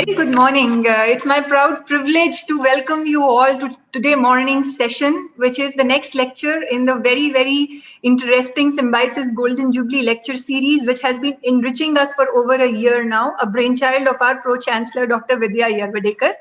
very good morning. It's my proud privilege to welcome you all to today morning's session, which is the next lecture in the very, very interesting Symbiosis Golden Jubilee lecture series, which has been enriching us for over a year now, a brainchild of our Pro-Chancellor, Dr. Vidya Yarvadekar.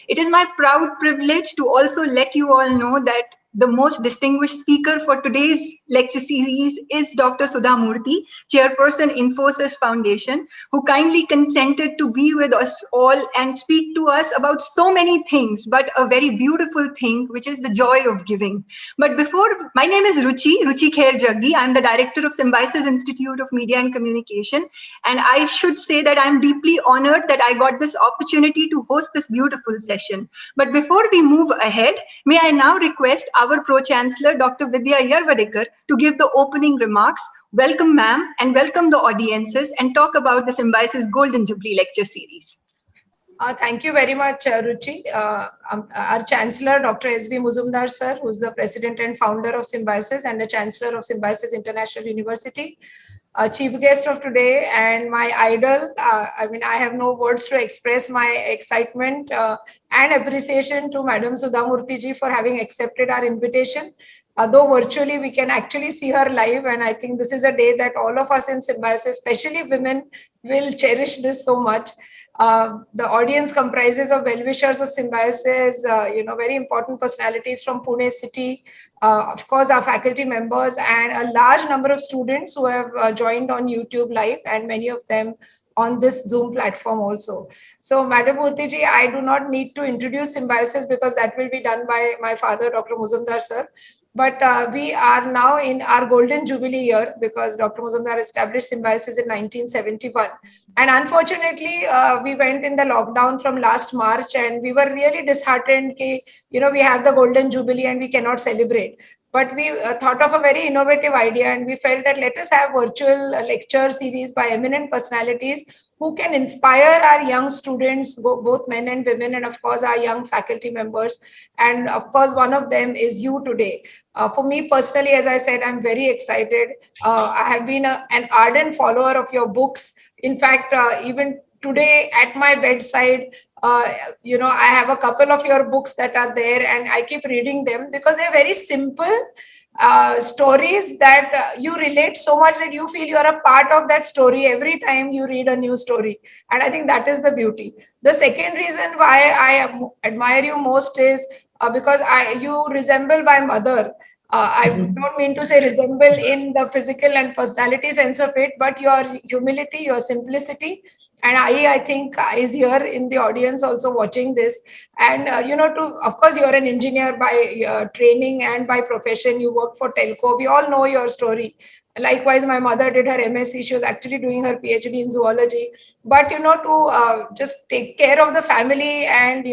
It is my proud privilege to also let you all know that the most distinguished speaker for today's lecture series is Dr. Sudha Murty, Chairperson, Infosys Foundation, who kindly consented to be with us all and speak to us about so many things, but a very beautiful thing, which is the joy of giving. But my name is Ruchi Khair Jaggi. I'm the director of Symbiosis Institute of Media and Communication. And I should say that I'm deeply honored that I got this opportunity to host this beautiful session. But before we move ahead, may I now request our Pro-Chancellor, Dr. Vidya Yarvadekar, to give the opening remarks. Welcome, ma'am, and welcome the audiences, and talk about the Symbiosis Golden Jubilee lecture series. Thank you very much, Ruchi. Our Chancellor, Dr. S.B. Muzumdar, sir, who's the President and founder of Symbiosis and the Chancellor of Symbiosis International University. Chief guest of today and my idol. I have no words to express my excitement and appreciation to Madam Sudha Murty ji for having accepted our invitation. Though virtually we can actually see her live, and I think this is a day that all of us in Symbiosis, especially women, will cherish this so much. The audience comprises of well-wishers of Symbiosis, very important personalities from Pune city, of course our faculty members, and a large number of students who have joined on YouTube live, and many of them on this Zoom platform also. So Madam Murty ji, I do not need to introduce Symbiosis because that will be done by my father, Dr. Muzumdar sir. But we are now in our Golden Jubilee year because Dr. Muzumdar established Symbiosis in 1971. And unfortunately, we went in the lockdown from last March, and we were really disheartened that, we have the Golden Jubilee and we cannot celebrate. But we thought of a very innovative idea, and we felt that let us have virtual lecture series by eminent personalities who can inspire our young students, both men and women, and of course our young faculty members. And of course, one of them is you today. For me personally, as I said, I'm very excited. I have been an ardent follower of your books. In fact, even today at my bedside, I have a couple of your books that are there, and I keep reading them because they're very simple stories that you relate so much that you feel you are a part of that story every time you read a new story. And I think that is the beauty. The second reason why I admire you most is because you resemble my mother. I don't mean to say resemble in the physical and personality sense of it, but your humility, your simplicity, and I think is here in the audience also watching this. And, of course, you're an engineer by training and by profession. You work for telco. We all know your story. Likewise, my mother did her MSc. She was actually doing her PhD in zoology. But, to just take care of the family and,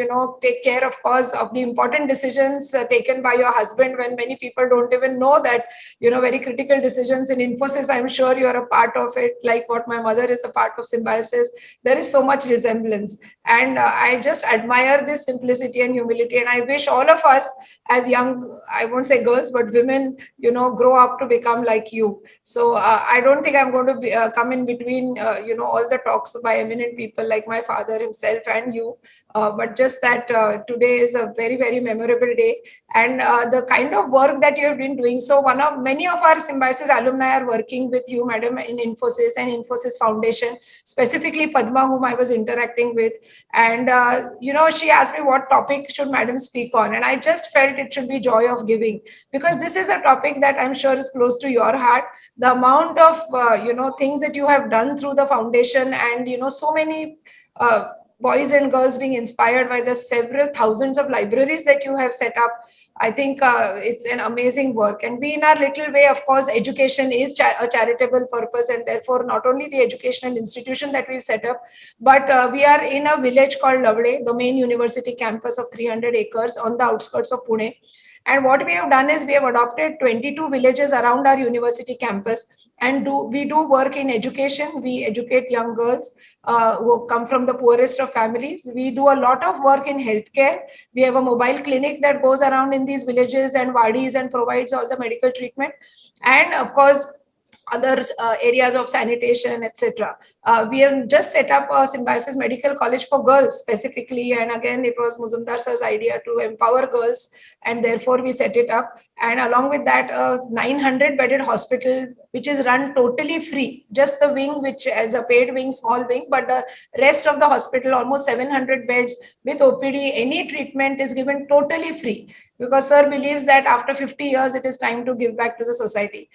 take care, of course, of the important decisions taken by your husband when many people don't even know that, very critical decisions in Infosys. I'm sure you're a part of it, like what my mother is a part of Symbiosis. There is so much resemblance. And I just admire this simplicity and humility. And I wish all of us as young, I won't say girls, but women, grow up to become like you. So I don't think I'm going to come in between, all the talks by eminent people like my father himself and you. But just that today is a very, very memorable day. And the kind of work that you have been doing. So many of our Symbiosis alumni are working with you, madam, in Infosys and Infosys Foundation, specifically Padma, whom I was interacting with. And, she asked me what topic should madam speak on. And I just felt it should be joy of giving, because this is a topic that I'm sure is close to your heart. The amount of, things that you have done through the foundation, and, so many boys and girls being inspired by the several thousands of libraries that you have set up. I think it's an amazing work. And we, in our little way, of course, education is a charitable purpose, and therefore not only the educational institution that we've set up, but we are in a village called Lavade, the main university campus of 300 acres on the outskirts of Pune. And what we have done is we have adopted 22 villages around our university campus, and we do work in education. We educate young girls who come from the poorest of families. We do a lot of work in healthcare. We have a mobile clinic that goes around in these villages and wadis and provides all the medical treatment. And of course, other areas of sanitation, etc. We have just set up a Symbiosis Medical College for girls specifically, and again it was Muzumdar sir's idea to empower girls, and therefore we set it up. And along with that, a 900-bedded hospital which is run totally free, just the wing which is a paid wing, small wing, but the rest of the hospital, almost 700 beds with OPD, any treatment is given totally free, because sir believes that after 50 years it is time to give back to the society.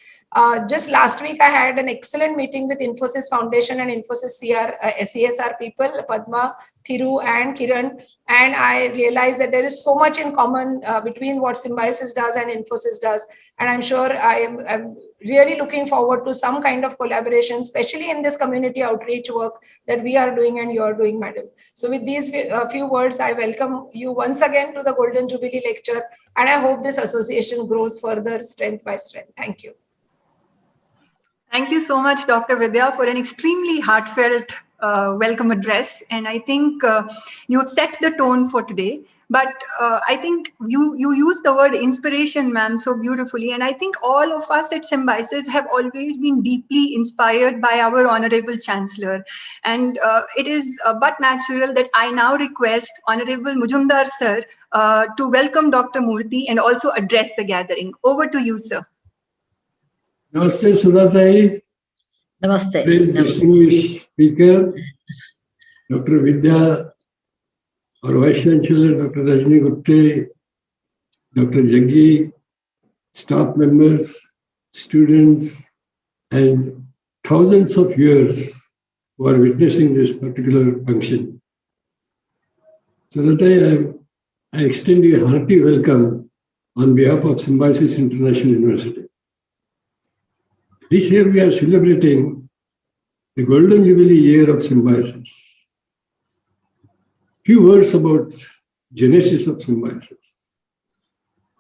Just last week, I had an excellent meeting with Infosys Foundation and Infosys CSR people, Padma, Thiru, and Kiran, and I realized that there is so much in common between what Symbiosis does and Infosys does, and I'm sure I'm really looking forward to some kind of collaboration, especially in this community outreach work that we are doing and you are doing, madam. So with these few words, I welcome you once again to the Golden Jubilee lecture, and I hope this association grows further strength by strength. Thank you. Thank you so much, Dr. Vidya, for an extremely heartfelt welcome address. And I think you have set the tone for today. But I think you used the word inspiration, ma'am, so beautifully. And I think all of us at Symbiosis have always been deeply inspired by our Honorable Chancellor. And it is but natural that I now request Honorable Mujumdar sir to welcome Dr. Murthy and also address the gathering. Over to you, sir. Namaste, Sudha. Namaste. Please distinguished speaker, Dr. Vidya, our Vice Chancellor, Dr. Rajni Gupte, Dr. Jaggi, staff members, students, and thousands of viewers who are witnessing this particular function. Sudha, I extend you a hearty welcome on behalf of Symbiosis International University. This year we are celebrating the Golden Jubilee year of Symbiosis. Few words about genesis of Symbiosis.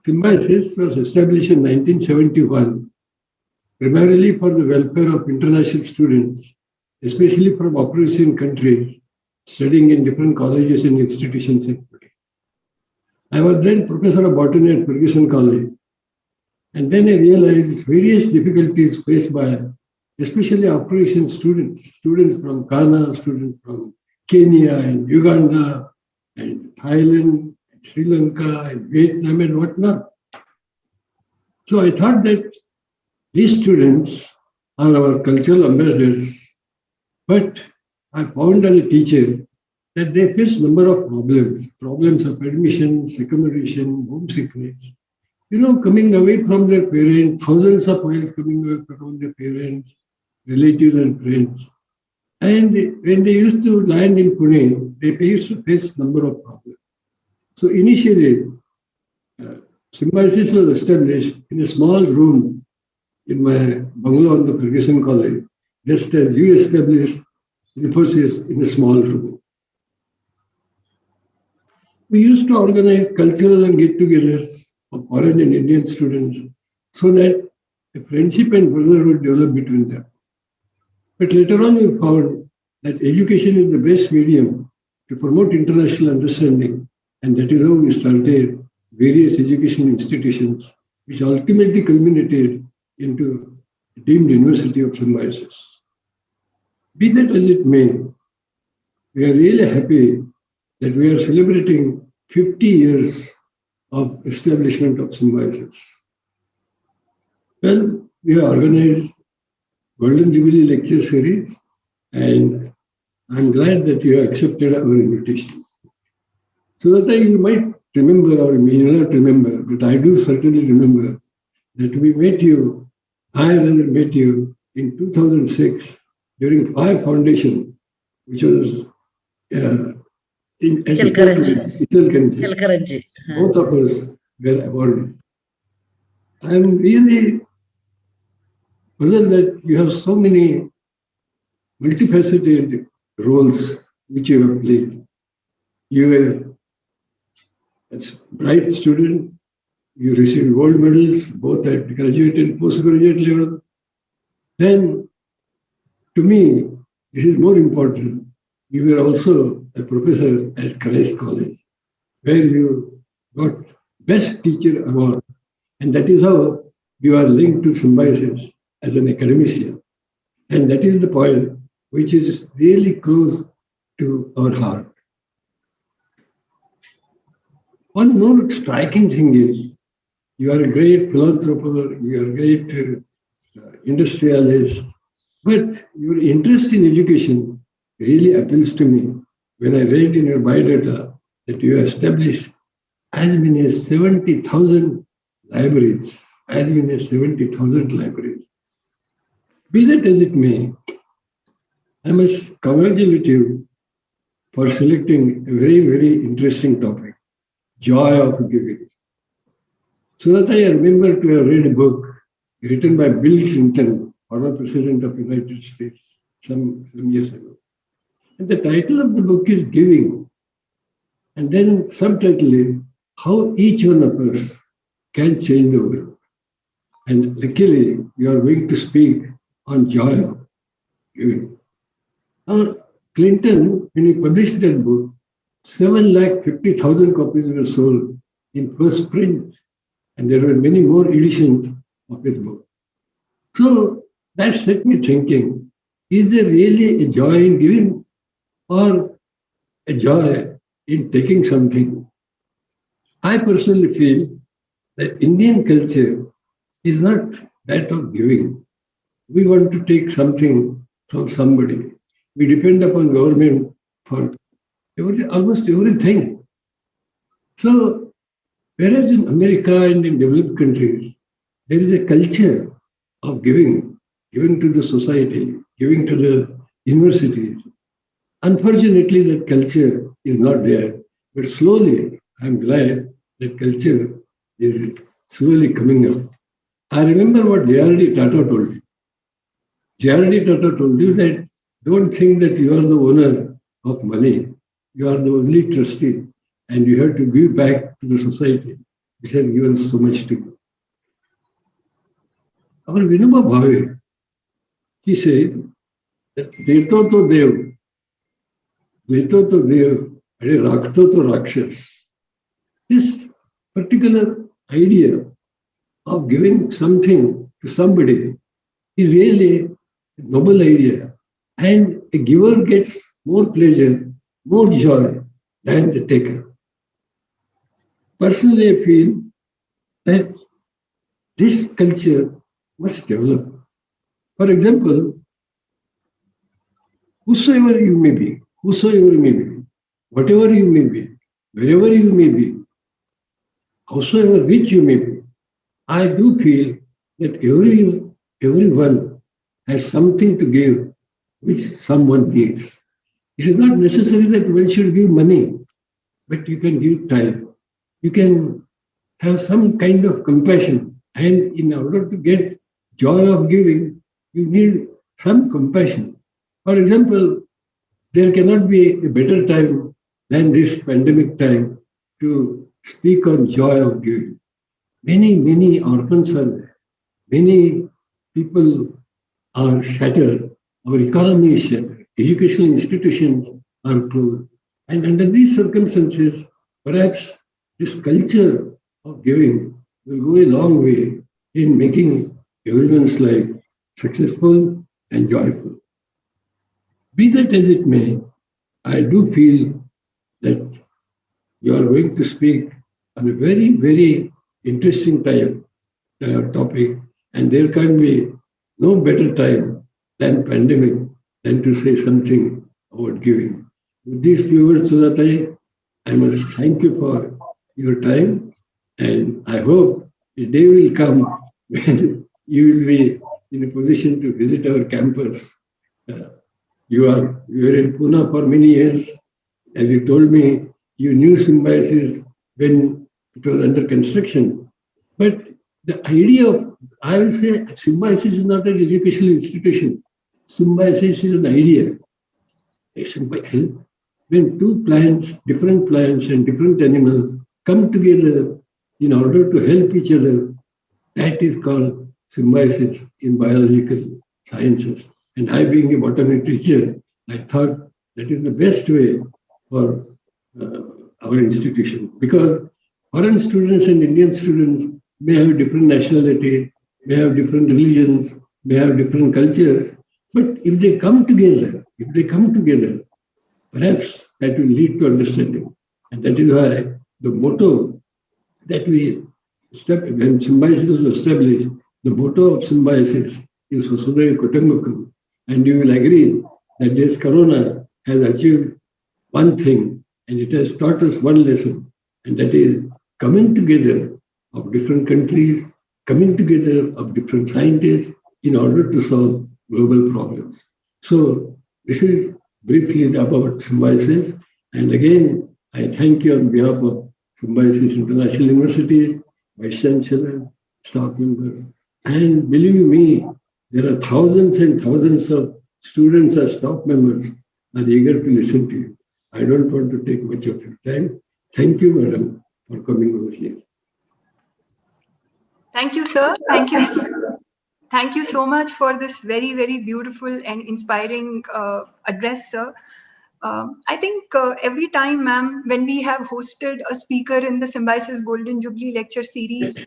Symbiosis was established in 1971, primarily for the welfare of international students, especially from opposition countries, studying in different colleges and institutions in Pune. I was then professor of botany at Ferguson College. And then I realized various difficulties faced by especially Afro-Asian students from Ghana, students from Kenya and Uganda and Thailand, and Sri Lanka and Vietnam and whatnot. So I thought that these students are our cultural ambassadors, but I found as a teacher that they face a number of problems of admission, accommodation, homesickness. Coming away from their parents, thousands of miles coming away from their parents, relatives and friends. And when they used to land in Pune, they used to face a number of problems. So initially, Symbiosis was established in a small room in my bungalow on the Ferguson College, just as you established Infosys in a small room. We used to organize cultural and get-togethers of foreign and Indian students so that a friendship and brotherhood developed between them. But later on, we found that education is the best medium to promote international understanding, and that is how we started various educational institutions, which ultimately culminated into deemed University of Symbiosis. Be that as it may, we are really happy that we are celebrating 50 years of establishment of Symbiosis. Well, we have organized Golden Jubilee lecture series, and I'm glad that you have accepted our invitation. So that you might remember or may not remember, but I do certainly remember that we met you, I rather met you in 2006 during Fire Foundation, which was in Chalkaranji. Both of us were awarded. I'm really puzzled that you have so many multifaceted roles which you have played. You were a bright student. You received gold medals both at graduate and postgraduate level. Then, to me, this is more important. You were also a professor at Christ College, where you got Best Teacher Award. And that is how you are linked to Symbiosis as an academician. And that is the point which is really close to our heart. One more striking thing is, you are a great philanthropist, you are a great industrialist, but your interest in education really appeals to me when I read in your biodata that you have established as many as 70,000 libraries, as many as 70,000 libraries. Be that as it may, I must congratulate you for selecting a very, very interesting topic, joy of giving. So that I remember to have read a book written by Bill Clinton, former president of the United States, some years ago. And the title of the book is Giving. And then subtitle is How Each One of Us Can Change the World. And luckily, you are going to speak on joy of giving. Now, Clinton, when he published that book, 750,000 copies were sold in first print. And there were many more editions of his book. So that set me thinking, is there really a joy in giving or a joy in taking something? I personally feel that Indian culture is not that of giving. We want to take something from somebody. We depend upon government for almost everything. So, whereas in America and in developed countries, there is a culture of giving to the society, giving to the universities. Unfortunately, that culture is not there. But slowly, I'm glad that culture is slowly coming up. I remember what J.R.D. Tata told me. J.R.D. Tata told you that don't think that you are the owner of money. You are the only trustee, and you have to give back to the society, which has given so much to you. Our Vinoba Bhave, he said that Deto to Dev, and Rakto to Rakshas. This particular idea of giving something to somebody is really a noble idea. And a giver gets more pleasure, more joy than the taker. Personally, I feel that this culture must develop. For example, whosoever you may be, whatever you may be, wherever you may be, howsoever rich you may be, I do feel that everyone has something to give which someone needs. It is not necessary that one should give money, but you can give time. You can have some kind of compassion. And in order to get joy of giving, you need some compassion. For example, there cannot be a better time than this pandemic time to speak on joy of giving. Many orphans are there. Many people are shattered. Our economy is shattered. Educational institutions are closed. And under these circumstances, perhaps this culture of giving will go a long way in making everyone's life successful and joyful. Be that as it may, I do feel that you are going to speak on a very, very interesting topic, and there can be no better time than pandemic than to say something about giving. With these few words, Sudha, I must thank you for your time, and I hope a day will come when you will be in a position to visit our campus. You were in Pune for many years. As you told me, you knew Symbiosis when it was under construction. But the idea of, I will say, Symbiosis is not an educational institution. Symbiosis is an idea. When two plants, different plants and different animals come together in order to help each other, that is called symbiosis in biological sciences. And I, being a botany teacher, I thought that is the best way for our institution, because foreign students and Indian students may have different nationality, may have different religions, may have different cultures, but if they come together, perhaps that will lead to understanding. And that is why the motto that when Symbiosis was established, the motto of Symbiosis is Vasudhaiva Kutumbakam. And you will agree that this corona has achieved one thing, and it has taught us one lesson, and that is coming together of different countries, coming together of different scientists in order to solve global problems. So this is briefly about Symbiosis. And again, I thank you on behalf of Symbiosis International University, Vice Chancellor, staff members. And believe me, there are thousands and thousands of students or staff members are eager to listen to you. I don't want to take much of your time. Thank you, madam, for coming over here. Thank you, sir. Thank you. Thank you so much for this very, very beautiful and inspiring address, sir. I think every time, ma'am, when we have hosted a speaker in the Symbiosis Golden Jubilee lecture series,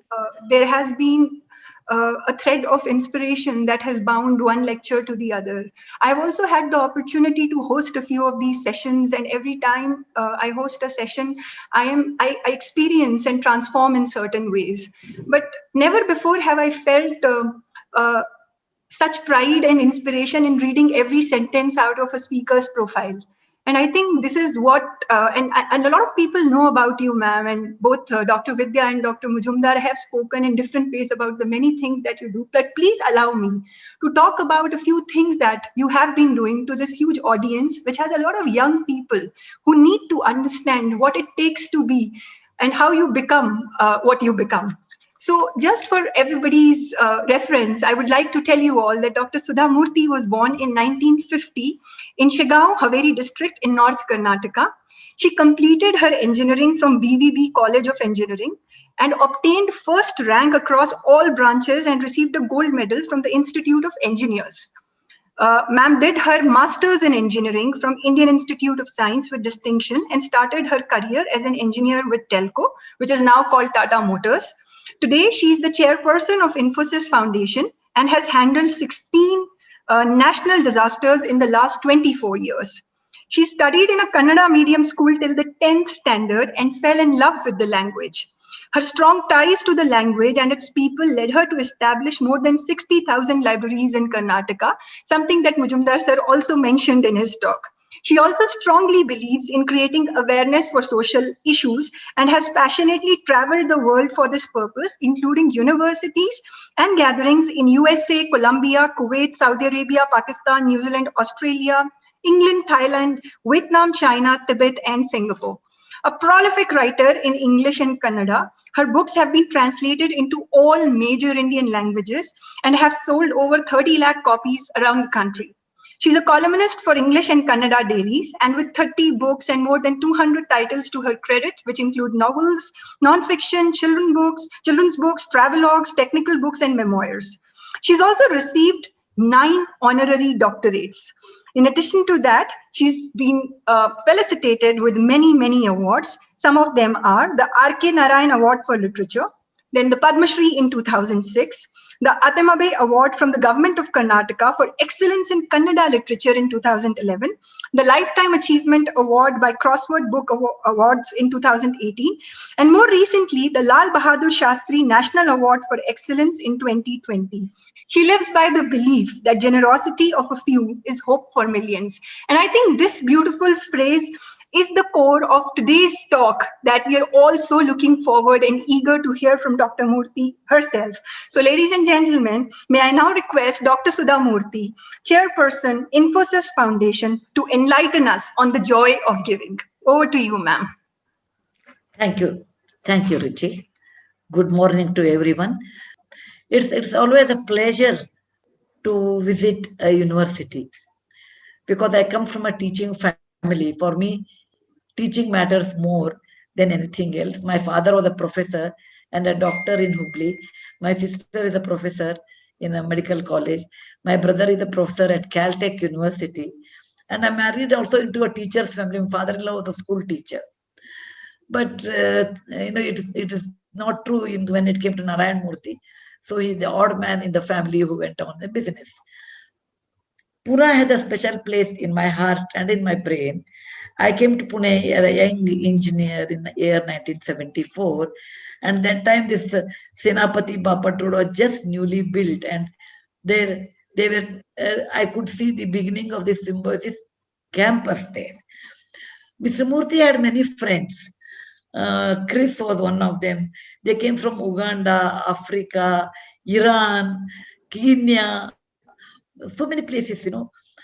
there has been a thread of inspiration that has bound one lecture to the other. I've also had the opportunity to host a few of these sessions, and every time I host a session, I experience and transform in certain ways. But never before have I felt such pride and inspiration in reading every sentence out of a speaker's profile. And I think this is what, and a lot of people know about you, ma'am, and both Dr. Vidya and Dr. Mujumdar have spoken in different ways about the many things that you do. But please allow me to talk about a few things that you have been doing to this huge audience, which has a lot of young people who need to understand what it takes to be and how you become what you become. So just for everybody's reference, I would like to tell you all that Dr. Sudha Murty was born in 1950 in Shigaon, Haveri district in North Karnataka. She completed her engineering from BVB College of Engineering and obtained first rank across all branches and received a gold medal from the Institute of Engineers. Ma'am did her master's in engineering from Indian Institute of Science with distinction and started her career as an engineer with Telco, which is now called Tata Motors. Today, she is the chairperson of Infosys Foundation and has handled 16 national disasters in the last 24 years. She studied in a Kannada medium school till the 10th standard and fell in love with the language. Her strong ties to the language and its people led her to establish more than 60,000 libraries in Karnataka, something that Mujumdar sir also mentioned in his talk. She also strongly believes in creating awareness for social issues and has passionately traveled the world for this purpose, including universities and gatherings in USA, Colombia, Kuwait, Saudi Arabia, Pakistan, New Zealand, Australia, England, Thailand, Vietnam, China, Tibet, and Singapore. A prolific writer in English and Kannada, her books have been translated into all major Indian languages and have sold over 30 lakh copies around the country. She's a columnist for English and Kannada dailies, and with 30 books and more than 200 titles to her credit, which include novels, non-fiction, children's books, travelogues, technical books, and memoirs. She's also received 9 honorary doctorates. In addition to that, she's been felicitated with many, many awards. Some of them are the R.K. Narayan Award for Literature, then the Padma Shri in 2006, the Atemabe Award from the Government of Karnataka for Excellence in Kannada Literature in 2011, the Lifetime Achievement Award by Crossword Book Awards in 2018, and more recently, the Lal Bahadur Shastri National Award for Excellence in 2020. She lives by the belief that generosity of a few is hope for millions. And I think this beautiful phrase is the core of today's talk that we are all so looking forward and eager to hear from Dr. Murty herself. So ladies and gentlemen, may I now request Dr. Sudha Murty, Chairperson, Infosys Foundation, to enlighten us on the joy of giving. Over to you, ma'am. Thank you. Thank you, Ruchi. Good morning to everyone. It's always a pleasure to visit a university because I come from a teaching family. For me, teaching matters more than anything else. My father was a professor and a doctor in Jubilee. My sister is a professor in a medical college. My brother is a professor at Caltech University. And I'm married also into a teacher's family. My father-in-law was a school teacher. But, it is not true when it came to Narayan Murthy. So he's the odd man in the family who went on the business. Pune had a special place in my heart and in my brain. I came to Pune as a young engineer in the year 1974. And that time this Senapati Bapat Road was just newly built. And there they were, I could see the beginning of the Symbiosis campus there. Mr. Murthy had many friends. Chris was one of them. They came from Uganda, Africa, Iran, Kenya, so many places,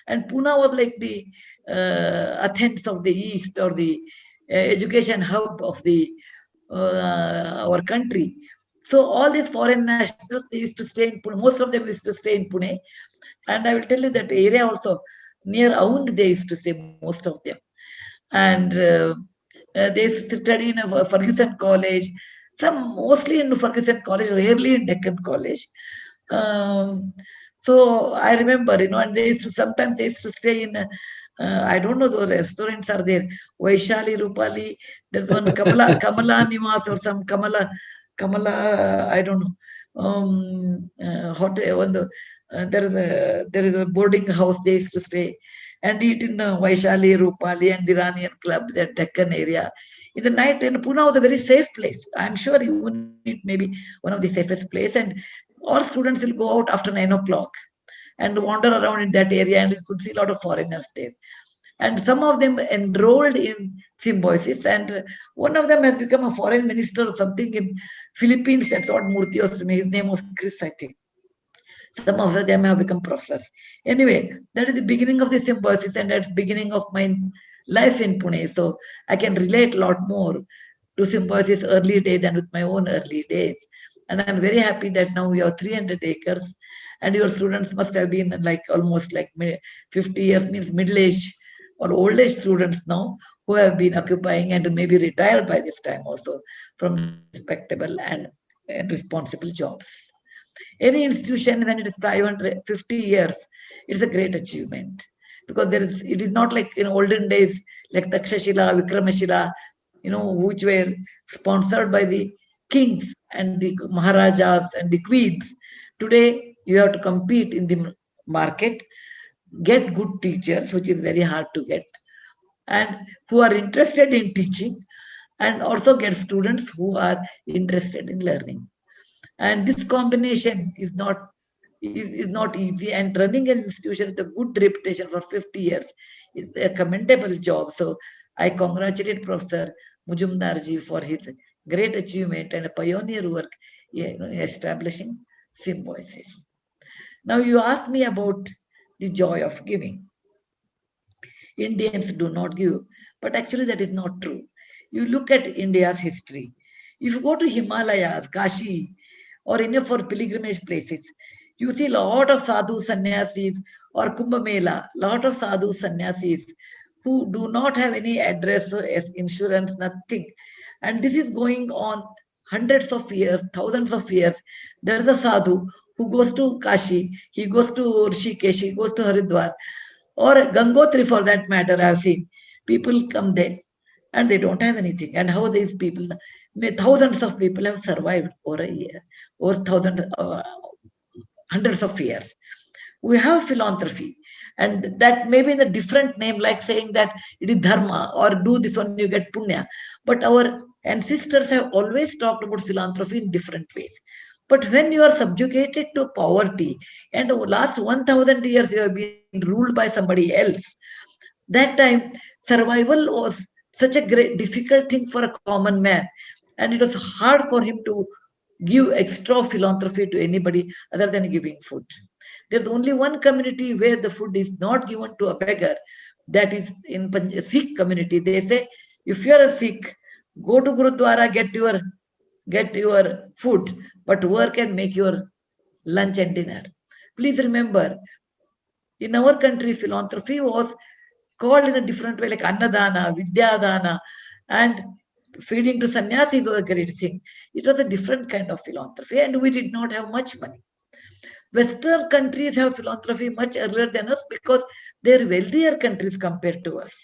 And Pune was like the Athens of the East, or the education hub of the our country. So all these foreign nationals, they used to stay in Pune. Most of them used to stay in Pune. And I will tell you that area also, near Aund, they used to stay, most of them. And they used to study in a Ferguson College, some mostly in Ferguson College, rarely in Deccan College. So I remember, and they used to, sometimes they used to stay in, I don't know, the restaurants are there, Vaishali, Rupali, there's one Kamala Niwas or some Kamala, I don't know, hotel, there is a boarding house they used to stay and eat in Vaishali, Rupali and the Iranian club, that Deccan area. In the night, in Pune was a very safe place. I'm sure even it may be one of the safest place. And all students will go out after 9 o'clock and wander around in that area, and you could see a lot of foreigners there. And some of them enrolled in Symbiosis, and one of them has become a foreign minister or something in Philippines. That's what Murthy was to me. His name was Chris, I think. Some of them have become professors. Anyway, that is the beginning of the Symbiosis, and that's the beginning of my life in Pune. So I can relate a lot more to Symbiosis early days than with my own early days. And I'm very happy that now we have 300 acres, and your students must have been like almost like 50 years, means middle-aged or old-age students now, who have been occupying and maybe retired by this time also from respectable and responsible jobs. Any institution, when it is 550 years, it's a great achievement, because it is not like in olden days, like Takshashila, Vikramashila, which were sponsored by the kings and the Maharajas and the queens. Today, you have to compete in the market, get good teachers, which is very hard to get, and who are interested in teaching, and also get students who are interested in learning. And this combination is not easy, and running an institution with a good reputation for 50 years is a commendable job. So I congratulate Professor Mujumdarji for his great achievement and a pioneer work in establishing Symbiosis. Now you asked me about the joy of giving. Indians do not give, but actually that is not true. You look at India's history. If you go to Himalayas, Kashi, or any of our pilgrimage places, you see a lot of sadhu sannyasis, or Kumbh Mela, lot of sadhu sannyasis who do not have any address as insurance, nothing. And this is going on hundreds of years, thousands of years. There is a sadhu who goes to Kashi, he goes to Rishikesh, he goes to Haridwar, or Gangotri for that matter. I've seen people come there and they don't have anything. And how these people, thousands of people have survived over a year, or hundreds of years. We have philanthropy, and that may be in a different name, like saying that it is dharma, or do this one you get punya. But our ancestors have always talked about philanthropy in different ways. But when you are subjugated to poverty, and over the last 1,000 years you have been ruled by somebody else, that time survival was such a great difficult thing for a common man, and it was hard for him to give extra philanthropy to anybody other than giving food. There's only one community where the food is not given to a beggar, that is in Sikh community. They say, if you are a Sikh, go to Gurudwara, get your food, but work and make your lunch and dinner. Please remember, in our country, philanthropy was called in a different way, like Annadana, Vidyadana, and feeding to sannyasis was a great thing. It was a different kind of philanthropy, and we did not have much money. Western countries have philanthropy much earlier than us because they're wealthier countries compared to us.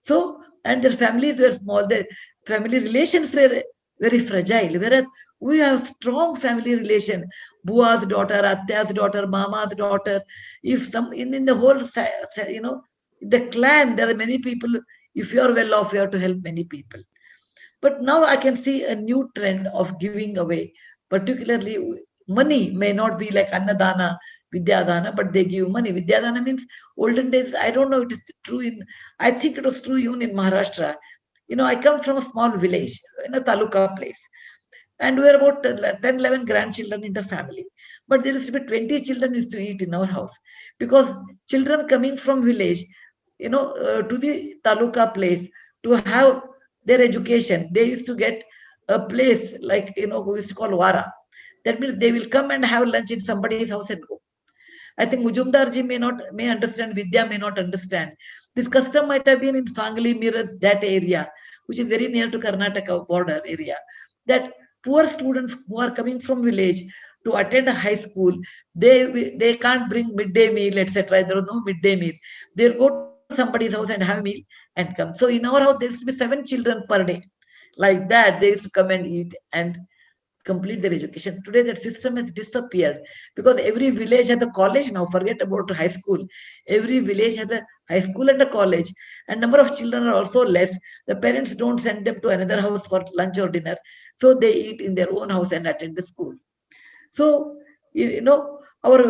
So, and their families were small, their family relations were very fragile, whereas we have strong family relation, Bua's daughter, Atya's daughter, Mama's daughter. If some in the whole, the clan, there are many people. If you are well off, you have to help many people. But now I can see a new trend of giving away, particularly money may not be like Annadana, Vidyadana, but they give money. Vidyadana means olden days, I don't know, it is true I think it was true even in Maharashtra. I come from a small village in a taluka place. And we were about 10, 11 grandchildren in the family. But there used to be 20 children used to eat in our house. Because children coming from village, to the taluka place to have their education, they used to get a place like, we used to call Vara. That means they will come and have lunch in somebody's house and go. I think Mujumdarji may understand, Vidya may not understand. This custom might have been in Sangli, Miraz, that area, which is very near to Karnataka border area. That poor students who are coming from village to attend a high school, they can't bring midday meal, etc. There is no midday meal. They'll go to somebody's house and have meal and come. So in our house, there used to be 7 children per day. Like that, they used to come and eat and complete their education. Today, that system has disappeared because every village has a college now. Forget about high school. Every village has a high school and a college, and number of children are also less. The parents don't send them to another house for lunch or dinner, so they eat in their own house and attend the school. So, our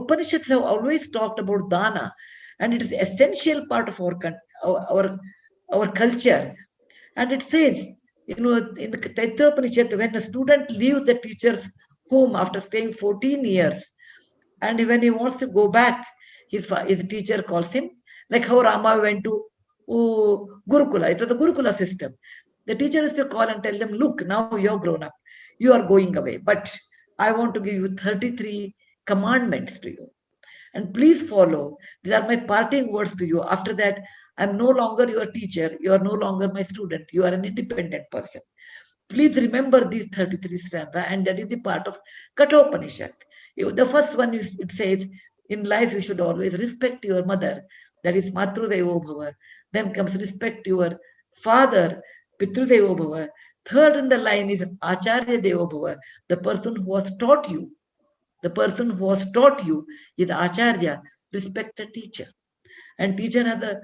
Upanishads have always talked about dana, and it is essential part of our culture. And it says, in the Taitra Upanishad, when a student leaves the teacher's home after staying 14 years, and when he wants to go back, his teacher calls him, like how Rama went to Gurukula. It was a Gurukula system. The teacher used to call and tell them, look, now you're grown up. You are going away. But I want to give you 33 commandments to you. And please follow. These are my parting words to you. After that, I'm no longer your teacher. You are no longer my student. You are an independent person. Please remember these 33 stanzas, and that is the part of Kathopanishad. The first one is, it says, in life you should always respect your mother. That is Matru Devo Bhava. Then comes respect your father, Pitru Devo Bhava. Third in the line is Acharya Devo Bhava, the person who has taught you. The person who has taught you is Acharya, respect a teacher. And teacher has a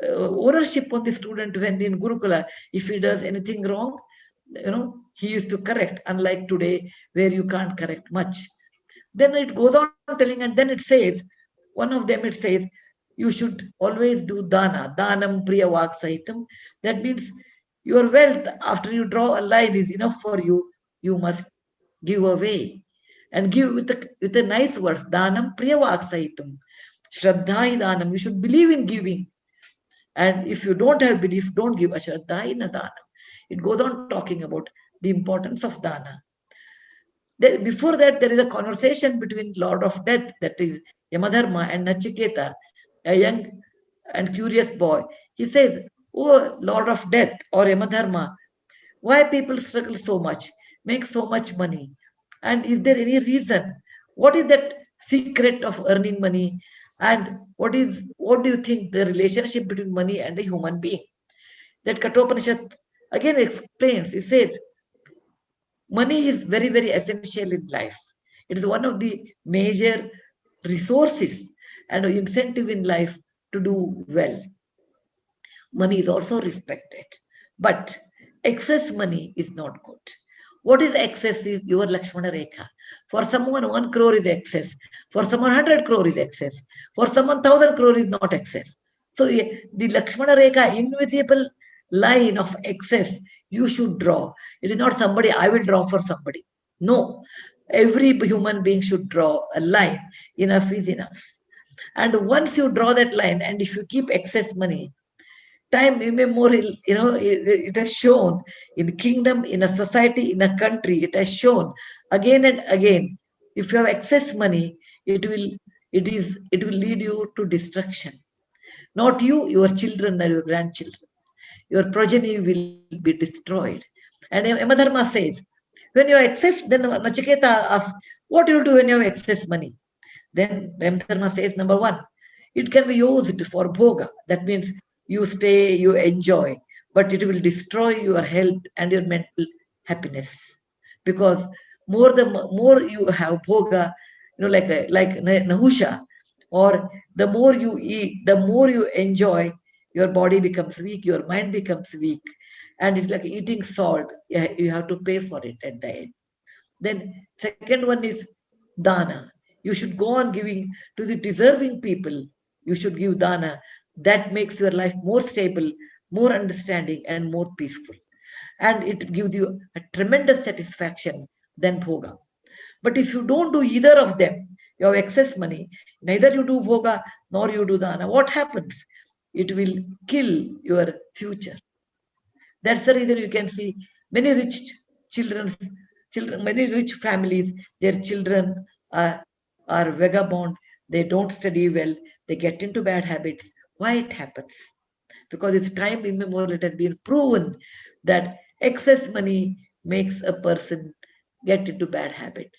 ownership on the student when in Gurukula. If he does anything wrong, he used to correct, unlike today where you can't correct much. Then it goes on telling, and then it says, one of them it says, you should always do dana, danam priya vak sahitam. That means your wealth, after you draw a line, is enough for you. You must give away. And give with a nice word, danam priya vak sahitam. Shraddhai danam. You should believe in giving. And if you don't have belief, don't give. Ashraddhai na danam. It goes on talking about the importance of dana. Before that, there is a conversation between Lord of Death, that is Yamadharma, and Nachiketa, a young and curious boy. He says, oh, Lord of Death or Yamadharma, why people struggle so much, make so much money? And is there any reason? What is that secret of earning money? And what do you think the relationship between money and a human being? That Kathopanishad again explains. It says, money is very, very essential in life. It is one of the major resources and incentive in life to do well. Money is also respected, but excess money is not good. What is excess is your Lakshmana Rekha. For someone, 1 crore is excess. For someone, 100 crore is excess. For someone, 1,000 crore is not excess. So the Lakshmana Rekha, invisible line of excess, you should draw. It is not somebody, I will draw for somebody. No, every human being should draw a line. Enough is enough. And once you draw that line, and if you keep excess money, time immemorial, it has shown in kingdom, in a society, in a country, it has shown again and again, if you have excess money, it will lead you to destruction. Not you, your children or your grandchildren. Your progeny will be destroyed. And Yamadharma says, when you have excess, then Nachiketa asks, what do you do when you have excess money? Then Yamadharma says, number 1, it can be used for bhoga. That means you stay, you enjoy, but it will destroy your health and your mental happiness. Because more you have bhoga, like nahusha, or the more you eat, the more you enjoy, your body becomes weak, your mind becomes weak, and it's like eating salt. You have to pay for it at the end. Then second one is dana. You should go on giving to the deserving people. You should give dana. That makes your life more stable, more understanding, and more peaceful. And it gives you a tremendous satisfaction than bhoga. But if you don't do either of them, you have excess money, neither you do bhoga nor you do dana, what happens? It will kill your future. That's the reason you can see many rich children, many rich families, their children are vagabond, they don't study well, they get into bad habits. Why it happens? Because it's time immemorial, it has been proven that excess money makes a person get into bad habits.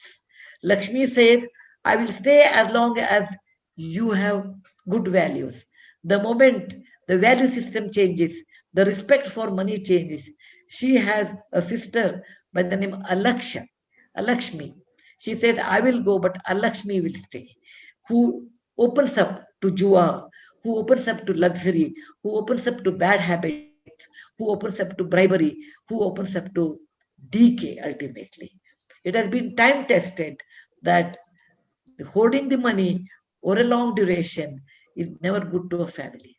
Lakshmi says, I will stay as long as you have good values. The moment the value system changes, the respect for money changes. She has a sister by the name Alakshmi. She says, I will go, but Alakshmi will stay. Who opens up to jua, who opens up to luxury, who opens up to bad habits, who opens up to bribery, who opens up to decay ultimately. It has been time tested that hoarding the money over a long duration is never good to a family.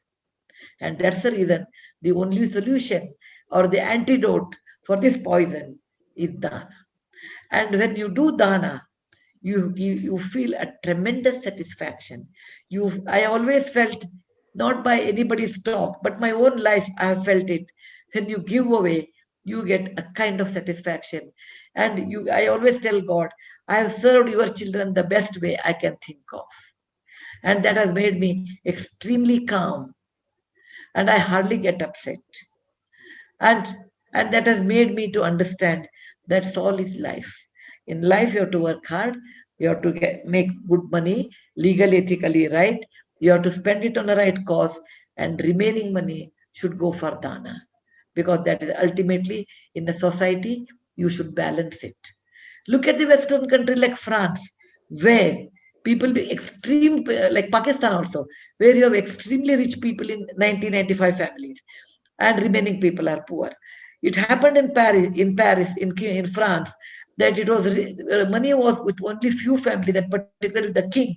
And that's the reason the only solution or the antidote for this poison is dana. And when you do dana, you feel a tremendous satisfaction. I always felt, not by anybody's talk, but my own life, I have felt it. When you give away, you get a kind of satisfaction. And I always tell God, I have served your children the best way I can think of. And that has made me extremely calm. And I hardly get upset. And that has made me to understand that's all is life. In life, you have to work hard. You have to make good money, legally, ethically, right? You have to spend it on the right cause, and remaining money should go for dana, because that is ultimately, in a society, you should balance it. Look at the Western country like France, where people be extreme, like Pakistan also, where you have extremely rich people in 1995 families, and remaining people are poor. It happened in Paris, in France, that it was money was with only few families, that particularly the king,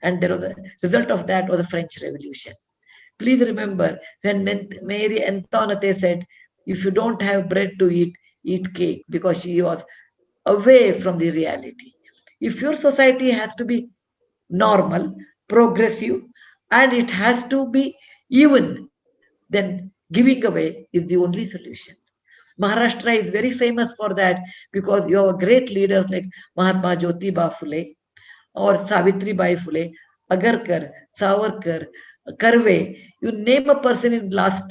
and there was a result of that was the French Revolution. Please remember when Mary Antoinette said, "If you don't have bread to eat cake," because she was away from the reality. If your society has to be normal, progressive, and it has to be even, then giving away is the only solution. Maharashtra is very famous for that, because you have great leaders like Mahatma Jyotiba Phule or Savitri Bai Phule, Agarkar, Savarkar, Karve. You name a person in last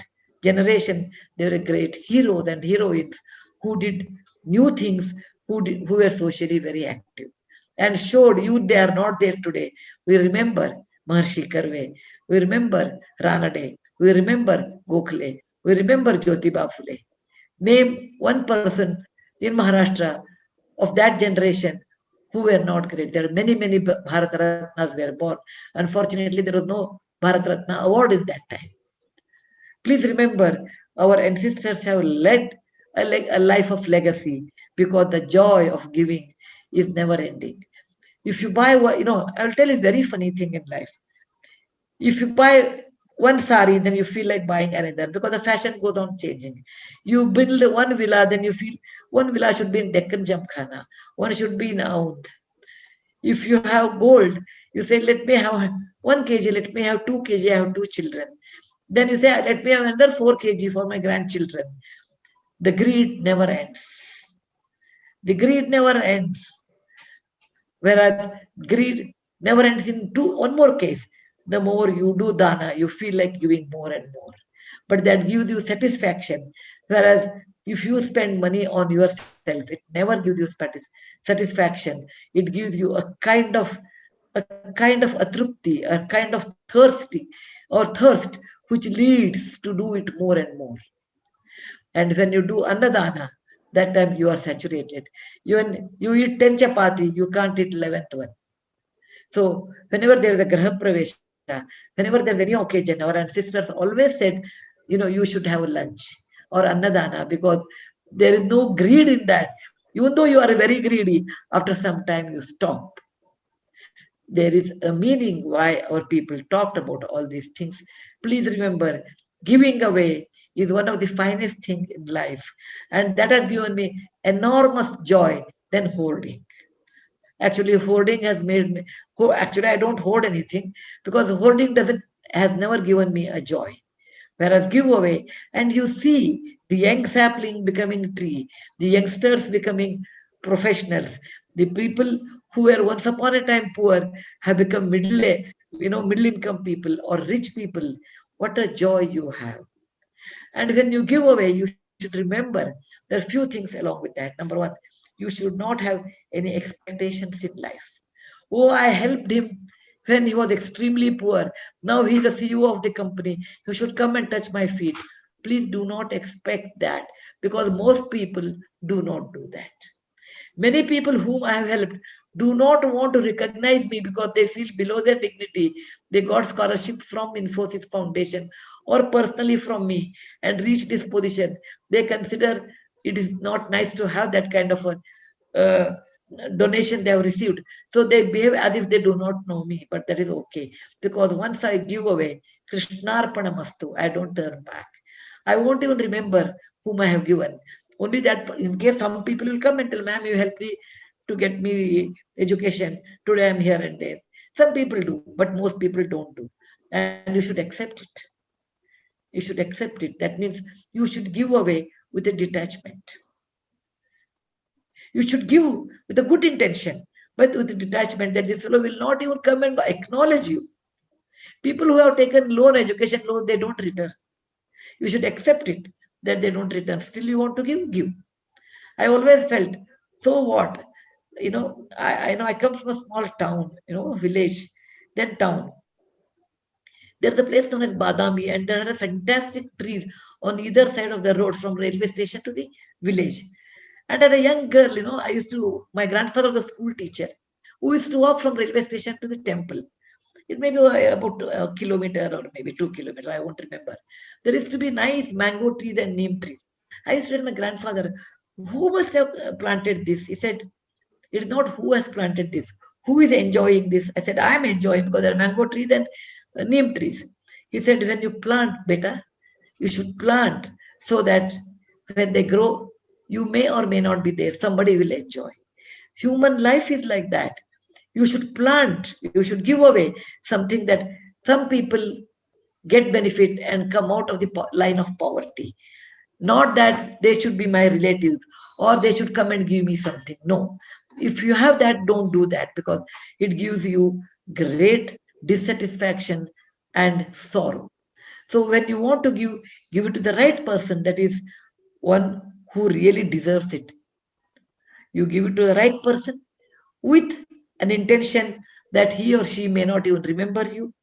generation, they were great heroes and heroines who did new things, who were socially very active and showed you they are not there today. We remember Maharshi Karve, we remember Ranade, we remember Gokhale, we remember Jyotiba Phule. Name one person in Maharashtra of that generation who were not great. There are many Bharat Ratnas were born. Unfortunately, there was no Bharat Ratna award in that time. Please remember, our ancestors have led a life of legacy, because the joy of giving is never ending. If you buy, I'll tell you a very funny thing in life. If you buy one sari, then you feel like buying another, because the fashion goes on changing. You build one villa, then you feel one villa should be in Deccan Jamkhana, one should be in Aoud. If you have gold, you say, let me have 1 kg, let me have 2 kg, I have 2 children. Then you say, let me have another 4 kg for my grandchildren. The greed never ends. The greed never ends. Whereas greed never ends in one more case. The more you do dana, you feel like giving more and more. But that gives you satisfaction. Whereas if you spend money on yourself, it never gives you satisfaction. It gives you a kind of atrupti, a kind of thirst, which leads to do it more and more. And when you do annadana, that time you are saturated. Even you eat 10 chapati, you can't eat 11th one. So whenever there is a Graha Pravesha, whenever there's any occasion, our ancestors always said, you should have lunch or Annadana, because there is no greed in that. Even though you are very greedy, after some time you stop. There is a meaning why our people talked about all these things. Please remember, giving away is one of the finest things in life. And that has given me enormous joy than hoarding. Actually, hoarding has made me, actually I don't hoard anything, because hoarding has never given me a joy. Whereas give away, and you see the young sapling becoming tree, the youngsters becoming professionals, the people who were once upon a time poor have become middle income people or rich people. What a joy you have. And when you give away, you should remember there are few things along with that. Number one, you should not have any expectations in life. Oh, I helped him when he was extremely poor. Now he is the CEO of the company. You should come and touch my feet. Please do not expect that, because most people do not do that. Many people whom I have helped do not want to recognize me because they feel below their dignity. They got scholarship from Infosys Foundation or personally from me and reach this position. They consider it is not nice to have that kind of a donation they have received. So they behave as if they do not know me, but that is okay. Because once I give away, Krishnarpanamastu, I don't turn back. I won't even remember whom I have given. Only that in case some people will come and tell, ma'am, you helped me to get me education. Today I'm here and there. Some people do, but most people don't do. And you should accept it. You should accept it. That means you should give away with a detachment. You should give with a good intention, but with a detachment that this fellow will not even come and acknowledge you. People who have taken loan, education loan, they don't return. You should accept it that they don't return. Still you want to give. I always felt, so what? I come from a small town, village, then town. There's a place known as Badami, and there are fantastic trees on either side of the road from railway station to the village. And as a young girl, my grandfather was a school teacher who used to walk from railway station to the temple. It may be about a kilometer or maybe 2 kilometers, I won't remember. There used to be nice mango trees and neem trees. I used to tell my grandfather, who must have planted this? He said, it is not who has planted this. Who is enjoying this? I said, I am enjoying because there are mango trees and neem trees. He said, when you plant, beta, you should plant so that when they grow, you may or may not be there. Somebody will enjoy. Human life is like that. You should plant, you should give away something that some people get benefit and come out of the line of poverty. Not that they should be my relatives or they should come and give me something. No. If you have that, don't do that, because it gives you great dissatisfaction and sorrow. So when you want to give it to the right person, that is one who really deserves it. You give it to the right person with an intention that he or she may not even remember you.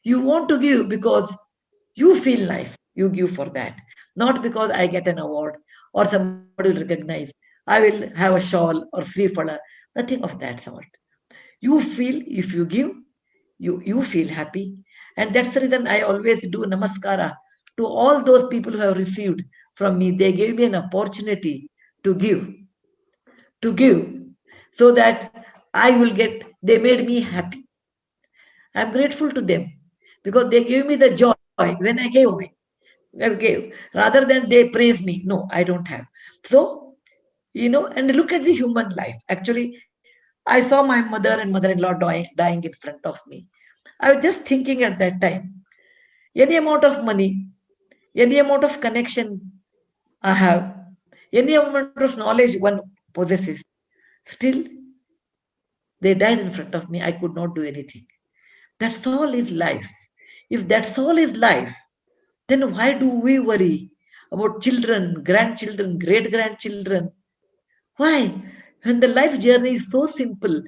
You want to give because you feel nice. You give for that. Not because I get an award or somebody will recognize. I will have a shawl or free fala. Nothing of that sort. You feel, if you give, you feel happy. And that's the reason I always do namaskara to all those people who have received from me. They gave me an opportunity to give, so that I will get, they made me happy. I'm grateful to them because they gave me the joy when I gave away. I gave, rather than they praise me. No, I don't have. So, and look at the human life. Actually, I saw my mother and mother-in-law dying in front of me. I was just thinking at that time, any amount of money, any amount of connection I have, any amount of knowledge one possesses, still they died in front of me. I could not do anything. That's all is life. If that's all is life, then why do we worry about children, grandchildren, great-grandchildren? Why? When the life journey is so simple,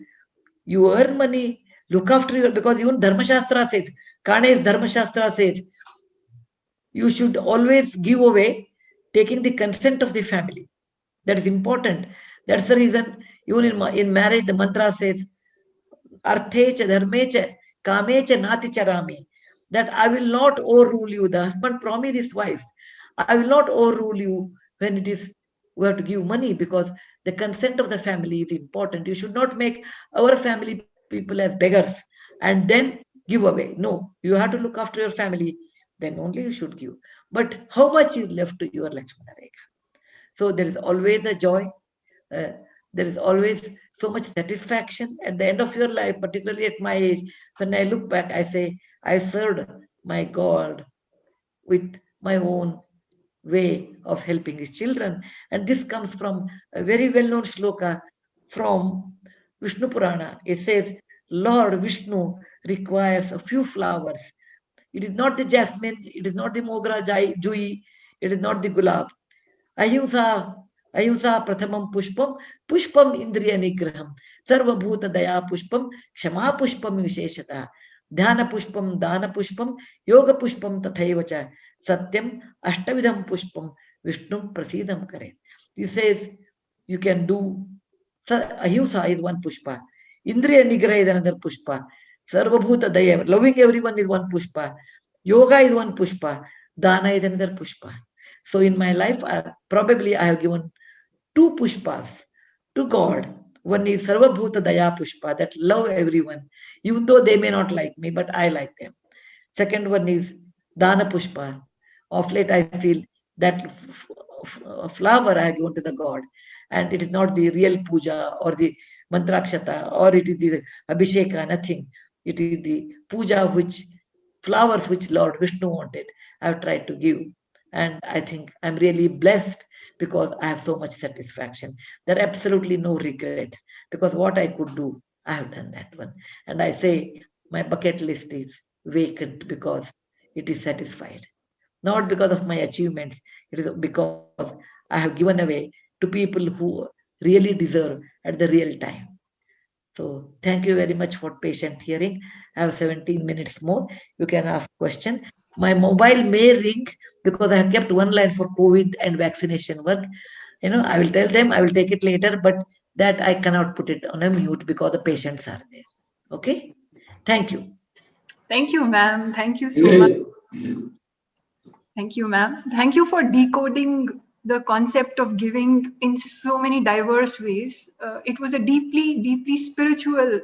you earn money, look after your, because even Dharma Shastra says, Kane's Dharma Shastra says, you should always give away taking the consent of the family. That is important. That's the reason even in marriage, the mantra says, Arthecha, Dharmecha, Kamecha, Nati Charami, that I will not overrule you. The husband promised his wife, I will not overrule you when it is we have to give money, because the consent of the family is important. You should not make our family people as beggars and then give away. No, you have to look after your family, then only you should give. But how much is left to your Lakshmana Rekha? So there is always a joy. There is always so much satisfaction at the end of your life, particularly at my age. When I look back, I say, I served my God with my own way of helping his children. And this comes from a very well-known shloka from Vishnu Purana. It says, Lord Vishnu requires a few flowers. It is not the jasmine, it is not the mogra jui, it is not the gulab. Ahimsa prathamam pushpam, pushpam indriya nigraham, sarvabhuta daya pushpam, kshama pushpam visheshata, dhyana pushpam, dana pushpam, yoga pushpam tathaivacha, satyam ashtavidham pushpam, vishnum prasidam kare. He says, you can do, ahimsa is one pushpa, indriya nigraha is another pushpa, sarvabhuta daya, loving everyone is one pushpa, yoga is one pushpa, dana is another pushpa. So in my life, probably I have given 2 pushpas to God. One is Sarvabhuta Daya Pushpa, that love everyone, even though they may not like me, but I like them. Second one is Dana Pushpa. Of late, I feel that flower I have given to the God, and it is not the real puja or the mantrakshata or it is the abhisheka, nothing. It is the puja flowers which Lord Vishnu wanted. I have tried to give. And I think I'm really blessed because I have so much satisfaction. There are absolutely no regrets, because what I could do, I have done that one. And I say my bucket list is vacant because it is satisfied. Not because of my achievements, it is because I have given away to people who really deserve at the real time. So thank you very much for patient hearing. I have 17 minutes more. You can ask question. My mobile may ring because I have kept one line for COVID and vaccination work. I will tell them I will take it later, but that I cannot put it on a mute because the patients are there. Okay? Thank you. Thank you, ma'am. Thank you so much. Thank you, ma'am. Thank you for decoding the concept of giving in so many diverse ways. It was a deeply, deeply spiritual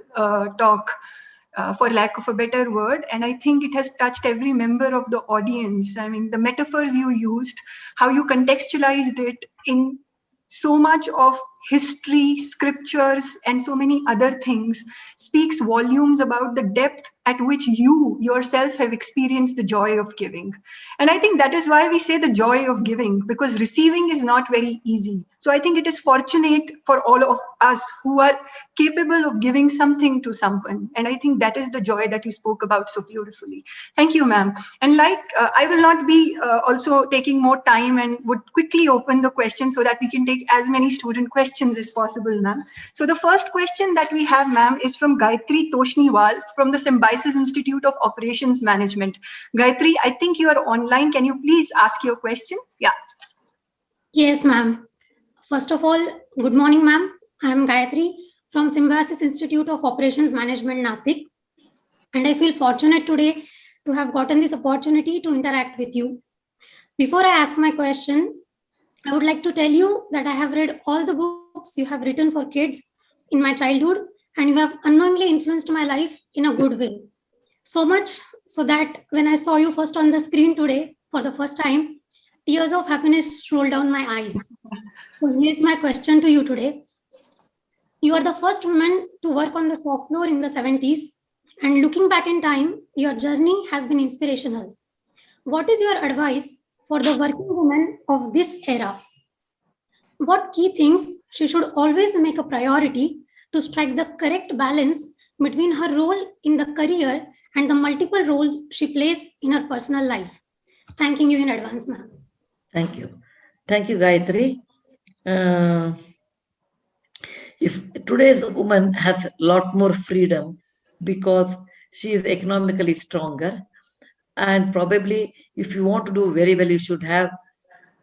talk, for lack of a better word. And I think it has touched every member of the audience. I mean, the metaphors you used, how you contextualized it in so much of history, scriptures, and so many other things speaks volumes about the depth at which you yourself have experienced the joy of giving. And I think that is why we say the joy of giving, because receiving is not very easy. So I think it is fortunate for all of us who are capable of giving something to someone. And I think that is the joy that you spoke about so beautifully. Thank you, ma'am. And I will not be also taking more time and would quickly open the question so that we can take as many student questions as possible, ma'am. So the first question that we have, ma'am, is from Gayatri Toshniwal from the Symbiosis Institute of Operations Management. Gayatri, I think you are online. Can you please ask your question? Yeah. Yes, ma'am. First of all, good morning, ma'am. I am Gayatri from Symbiosis Institute of Operations Management, Nasik. And I feel fortunate today to have gotten this opportunity to interact with you. Before I ask my question, I would like to tell you that I have read all the books you have written for kids in my childhood, and you have unknowingly influenced my life in a good way. So much so that when I saw you first on the screen today for the first time, tears of happiness rolled down my eyes. So here's my question to you today. You are the first woman to work on the shop floor in the 70s, and looking back in time, your journey has been inspirational. What is your advice for the working woman of this era? What key things she should always make a priority to strike the correct balance between her role in the career and the multiple roles she plays in her personal life? Thanking you in advance, ma'am. Thank you. Thank you, Gayatri. If today's woman has a lot more freedom because she is economically stronger, and probably if you want to do very well, you should have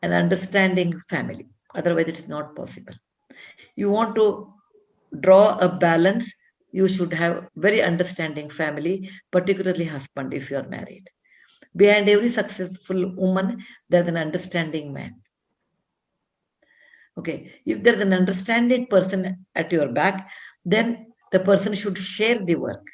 an understanding family. Otherwise, it is not possible. You want to draw a balance, you should have very understanding family, particularly husband if you are married. Behind every successful woman, there's an understanding man. Okay, if there's an understanding person at your back, then the person should share the work.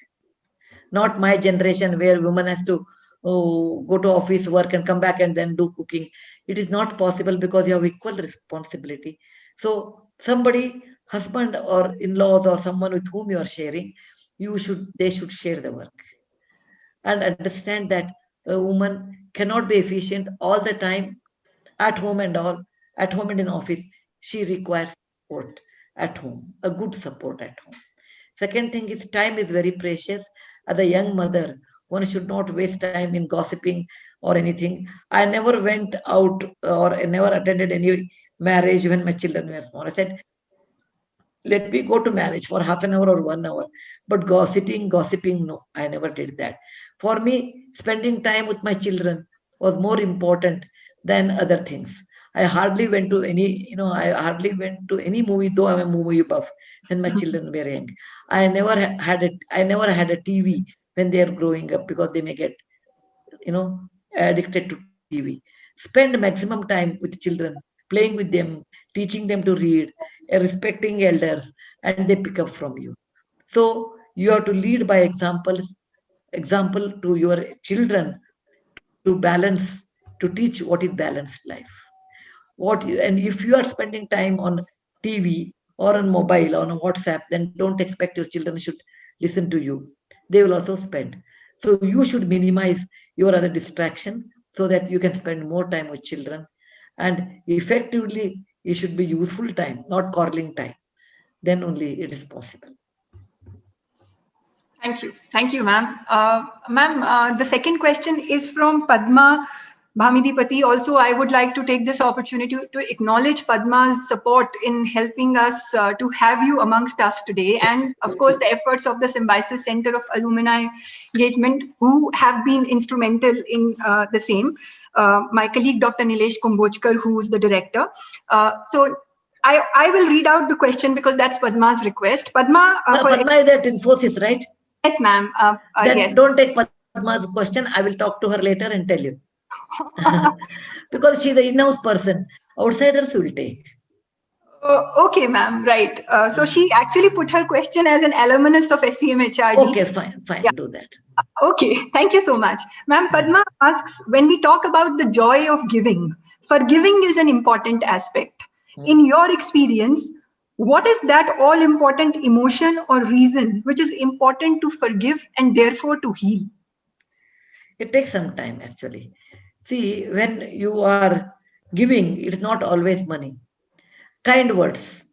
Not my generation where woman has to go to office work and come back and then do cooking. It is not possible because you have equal responsibility. So somebody, husband or in-laws or someone with whom you are sharing, they should share the work. And understand that a woman cannot be efficient all the time at home and in office. She requires support at home, a good support at home. Second thing is time is very precious. As a young mother, one should not waste time in gossiping or anything. I never went out or I never attended any marriage when my children were small. I said, let me go to marriage for half an hour or 1 hour. But gossiping, no, I never did that. For me, spending time with my children was more important than other things. I hardly went to any movie, though I'm a movie buff when my children were young. I never had a TV when they are growing up because they may get, addicted to TV. Spend maximum time with children, playing with them, teaching them to read, respecting elders, and they pick up from you. So you have to lead by example to your children to balance, to teach what is balanced life. And if you are spending time on TV or on mobile or on WhatsApp, then don't expect your children should listen to you. They will also spend. So you should minimize your other distraction so that you can spend more time with children. And effectively, it should be useful time, not quarreling time. Then only it is possible. Thank you, ma'am. Ma'am, the second question is from Padma Bhamidipati. Also, I would like to take this opportunity to acknowledge Padma's support in helping us to have you amongst us today. And of course, the efforts of the Symbiosis Center of Alumni Engagement, who have been instrumental in the same. My colleague, Dr. Nilesh Kumbojkar, who is the director. So I will read out the question because that's Padma's request. Padma is at Infosys, right? Yes, ma'am. Then yes. Don't take Padma's question. I will talk to her later and tell you. Because she's the in-house person. Outsiders will take. Okay, ma'am. Right. So she actually put her question as an alumnus of SCMHRD. Okay, fine. Yeah. Do that. Okay. Thank you so much. Ma'am, Padma asks, when we talk about the joy of giving, forgiving is an important aspect. In your experience, what is that all-important emotion or reason which is important to forgive and therefore to heal? It takes some time, actually. See, when you are giving, it's not always money. Kind words.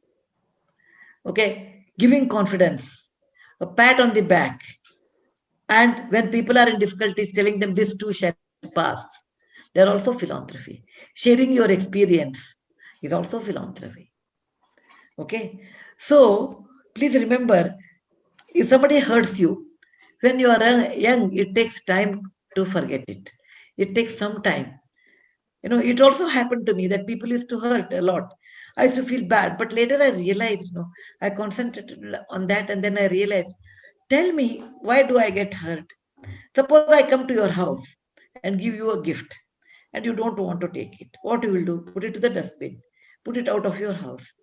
Okay? Giving confidence. A pat on the back. And when people are in difficulties, telling them this too shall pass. They're also philanthropy. Sharing your experience is also philanthropy. Okay? So, please remember, if somebody hurts you, when you are young, it takes time to forget it. It takes some time. It also happened to me that people used to hurt a lot. I used to feel bad, but later I realized, I concentrated on that and then I realized, tell me, why do I get hurt? Suppose I come to your house and give you a gift and you don't want to take it. What you will do? Put it to the dustbin. Put it out of your house.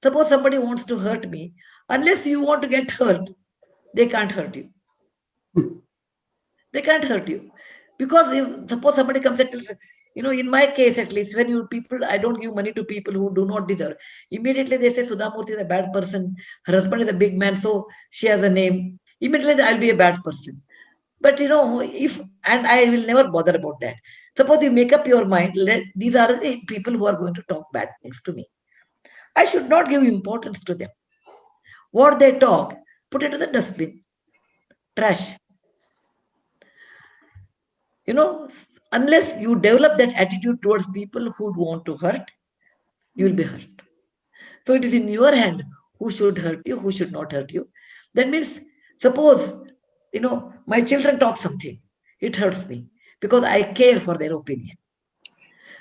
Suppose somebody wants to hurt me. Unless you want to get hurt, they can't hurt you. They can't hurt you. Because if suppose somebody comes and tells, in my case at least, when I don't give money to people who do not deserve. Immediately they say Sudha Murty is a bad person. Her husband is a big man, so she has a name. Immediately I'll be a bad person. But and I will never bother about that. Suppose you make up your mind, these are the people who are going to talk bad things to me. I should not give importance to them. What they talk, put it to the dustbin. Trash. Unless you develop that attitude towards people who want to hurt, you will be hurt. So it is in your hand who should hurt you, who should not hurt you. That means, suppose, my children talk something. It hurts me because I care for their opinion.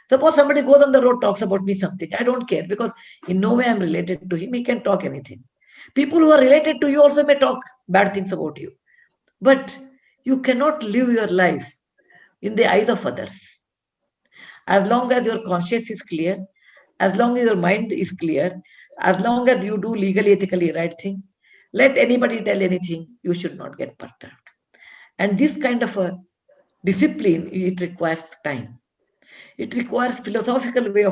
Suppose somebody goes on the road, talks about me something. I don't care because in no way I'm related to him. He can talk anything. People who are related to you also may talk bad things about you. But you cannot live your life in the eyes of others. As long as your conscience is clear, as long as your mind is clear, as long as you do legally, ethically right thing, let anybody tell anything, you should not get perturbed. And this kind of a discipline, it requires time. It requires philosophical way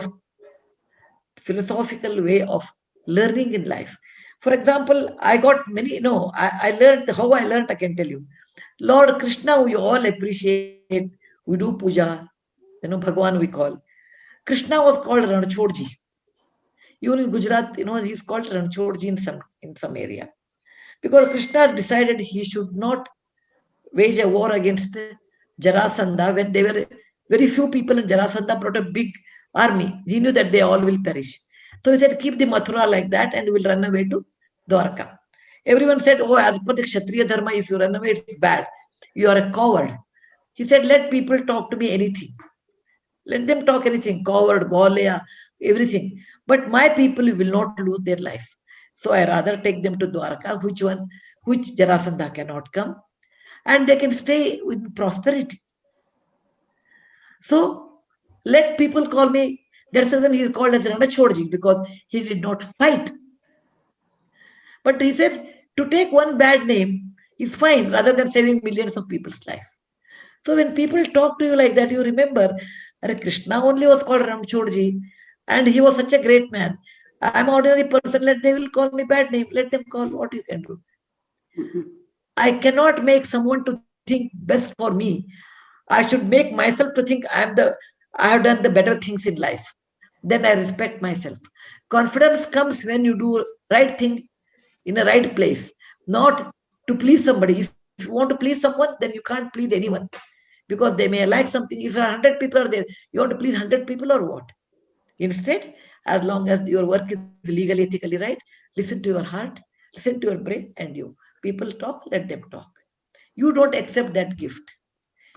of learning in life. For example, I got many, I learned how I learned, I can tell you. Lord Krishna, we all appreciate, we do puja, Bhagwan we call. Krishna was called Ranchhodji. Even in Gujarat, he's called Ranchhodji in some area. Because Krishna decided he should not wage a war against Jarasandha when there were very few people, and Jarasandha brought a big army. He knew that they all will perish. So he said, keep the Mathura like that and we'll run away to Dwarka. Everyone said, oh, as per the Kshatriya Dharma, if you run away, it's bad. You are a coward. He said, let people talk to me anything. Let them talk anything, coward, Golea, everything. But my people will not lose their life. So I rather take them to Dwarka, which Jarasandha cannot come, and they can stay with prosperity. So let people call me. That's the reason he is called as Ranachhodji, because he did not fight. But he says to take one bad name is fine rather than saving millions of people's life. So when people talk to you like that, you remember, Krishna only was called Ranachhodji, and he was such a great man. I'm an ordinary person. They will call me bad name. Let them call what you can do. I cannot make someone to think best for me. I should make myself to think I have done the better things in life. Then I respect myself. Confidence comes when you do right thing in a right place, not to please somebody. If you want to please someone, then you can't please anyone because they may like something. If 100 people are there, you want to please 100 people or what? Instead, as long as your work is legally, ethically right, listen to your heart, listen to your brain, and you. People talk, let them talk. You don't accept that gift.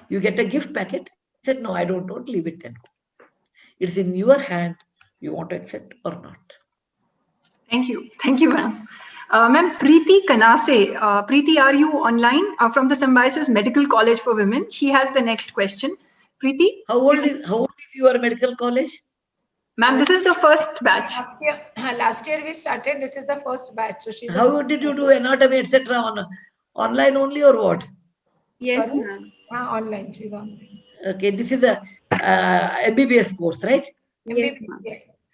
You get a gift packet, said, no, I don't leave it and go. It's in your hand, you want to accept or not. Thank you. Thank you, ma'am. Ma'am, Preeti Kanase. Preeti, are you online from the Symbiosis Medical College for Women? She has the next question. Preeti? How old is your medical college? Ma'am, this is the first batch. Last year we started. This is the first batch. So she's. How did you do anatomy, etc. Online only or what? Yes, ma'am. Online. She's online. Okay, this is the MBBS course, right? Yes,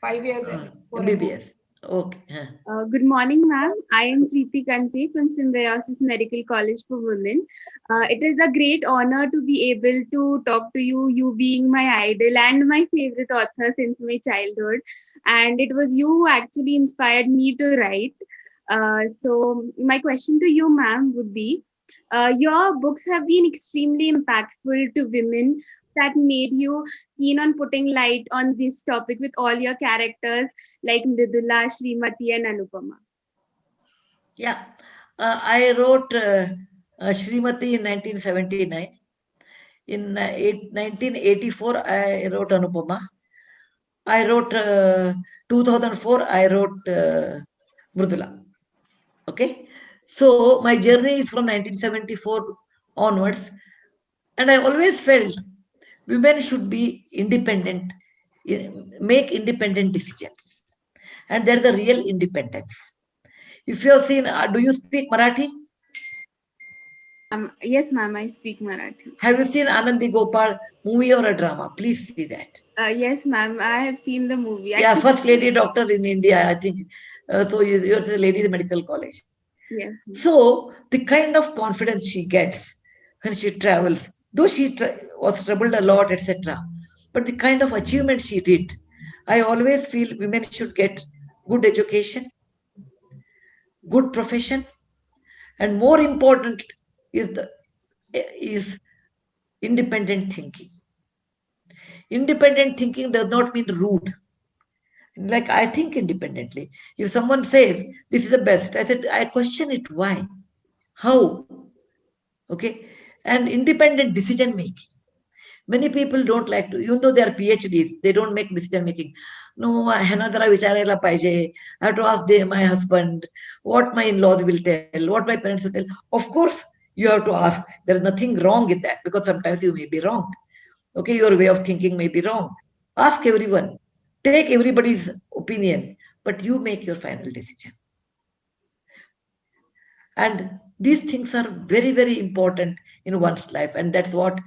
5 years. MBBS. Okay. Good morning, ma'am. I am Preeti Kanse from Symbiosis Medical College for Women. It is a great honor to be able to talk to you, you being my idol and my favorite author since my childhood. And it was you who actually inspired me to write. So my question to you, ma'am, would be, your books have been extremely impactful to women that made you keen on putting light on this topic with all your characters like Mridula, Srimati and Anupama. Yeah, I wrote Srimati in 1979. In 1984, I wrote Anupama. I wrote 2004, I wrote Mridula. Okay. So my journey is from 1974 onwards. And I always felt women should be independent, make independent decisions. And that's the real independence. If you have seen, do you speak Marathi? Yes, ma'am, I speak Marathi. Have you seen Anandi Gopal movie or a drama? Please see that. Yes, ma'am, I have seen the movie. Yeah, first lady doctor in India, I think. So you're a ladies medical college. Yes. So the kind of confidence she gets when she travels, though she was troubled a lot, etc. But the kind of achievement she did, I always feel women should get good education, good profession, and more important is independent thinking. Independent thinking does not mean rude. Like I think independently. If someone says this is the best, I said I question it. Why? How? Okay. And independent decision making. Many people don't like to, even though they are PhDs, they don't make decision making. No, I have to ask my husband, what my in-laws will tell, what my parents will tell. Of course, you have to ask. There is nothing wrong in that, because sometimes you may be wrong. Okay, your way of thinking may be wrong. Ask everyone. Take everybody's opinion, but you make your final decision. And these things are very, very important in one's life. And that's what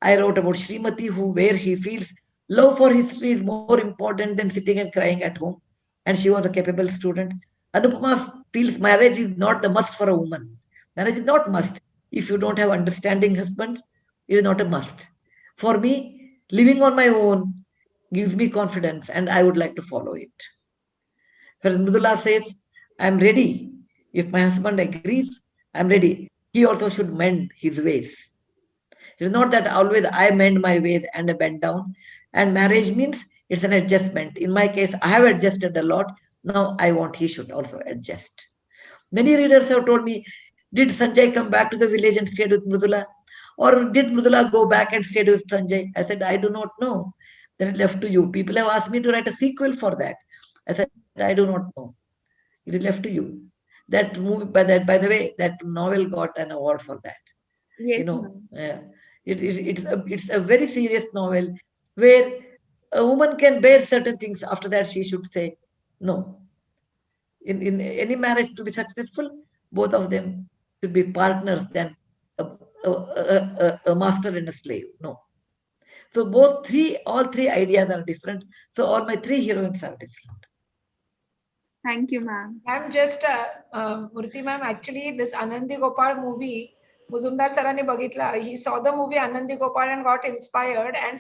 I wrote about Srimati, where she feels love for history is more important than sitting and crying at home. And she was a capable student. Anupama feels marriage is not the must for a woman. Marriage is not must. If you don't have understanding husband, it is not a must. For me, living on my own gives me confidence, and I would like to follow it. Whereas Mridula says, I'm ready. If my husband agrees, I'm ready. He also should mend his ways. It is not that always I mend my ways and I bend down. And marriage means it's an adjustment. In my case, I have adjusted a lot. Now I want he should also adjust. Many readers have told me, did Sanjay come back to the village and stayed with Mridula? Or did Mridula go back and stayed with Sanjay? I said, I do not know. Then it left to you. People have asked me to write a sequel for that. I said, I do not know. It is left to you. That movie, by the way, that novel got an award for that. Yes, you know, it's a very serious novel where a woman can bear certain things. After that, she should say no. In any marriage to be successful, both of them should be partners than a master and a slave. No. So all three ideas are different. So all my three heroines are different. Thank you, ma'am. I'm just, Murthy ma'am, actually this Anandi Gopal movie, Muzumdar Sarani Bagitla, he saw the movie Anandi Gopal and got inspired and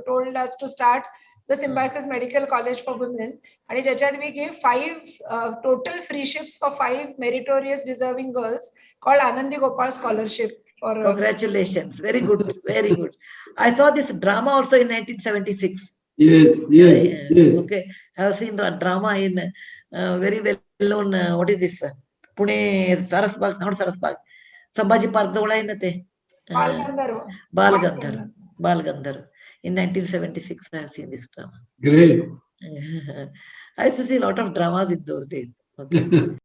told us to start the Symbiosis Medical College for Women. And we gave 5 total free ships for 5 meritorious deserving girls called Anandi Gopal Scholarship. Congratulations. Very good. Very good. I saw this drama also in 1976. Yes. Okay. I have seen the drama in very well known, what is this? Pune, Sarasbag, not Sarasbag. Sambhaji Park, the Balgandhar. In 1976, I have seen this drama. Great. I used to see a lot of dramas in those days. Okay.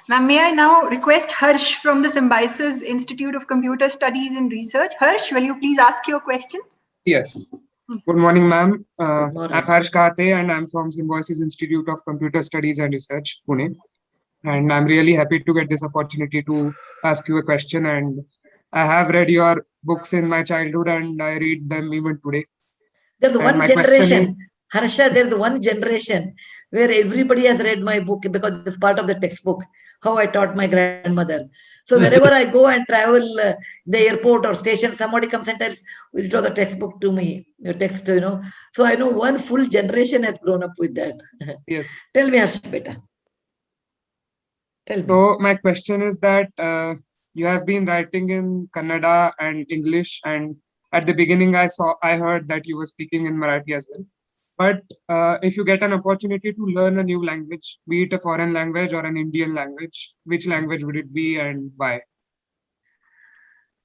Ma'am, may I now request Harsh from the Symbiosis Institute of Computer Studies and Research. Harsh, will you please ask your question? Yes. Good morning, ma'am. morning. I'm Harsh Kate, and I'm from Symbiosis Institute of Computer Studies and Research, Pune. And I'm really happy to get this opportunity to ask you a question. And I have read your books in my childhood, and I read them even today. There's one generation, Harsha, there's one generation where everybody has read my book because it's part of the textbook, how I taught my grandmother. So wherever I go and travel, the airport or station, somebody comes and tells, it was a textbook to me, your text, So I know one full generation has grown up with that. Yes. Tell me, Harsha, beta. Tell me. So my question is that you have been writing in Kannada and English, and at the beginning I heard that you were speaking in Marathi as well. But if you get an opportunity to learn a new language, be it a foreign language or an Indian language, which language would it be and why?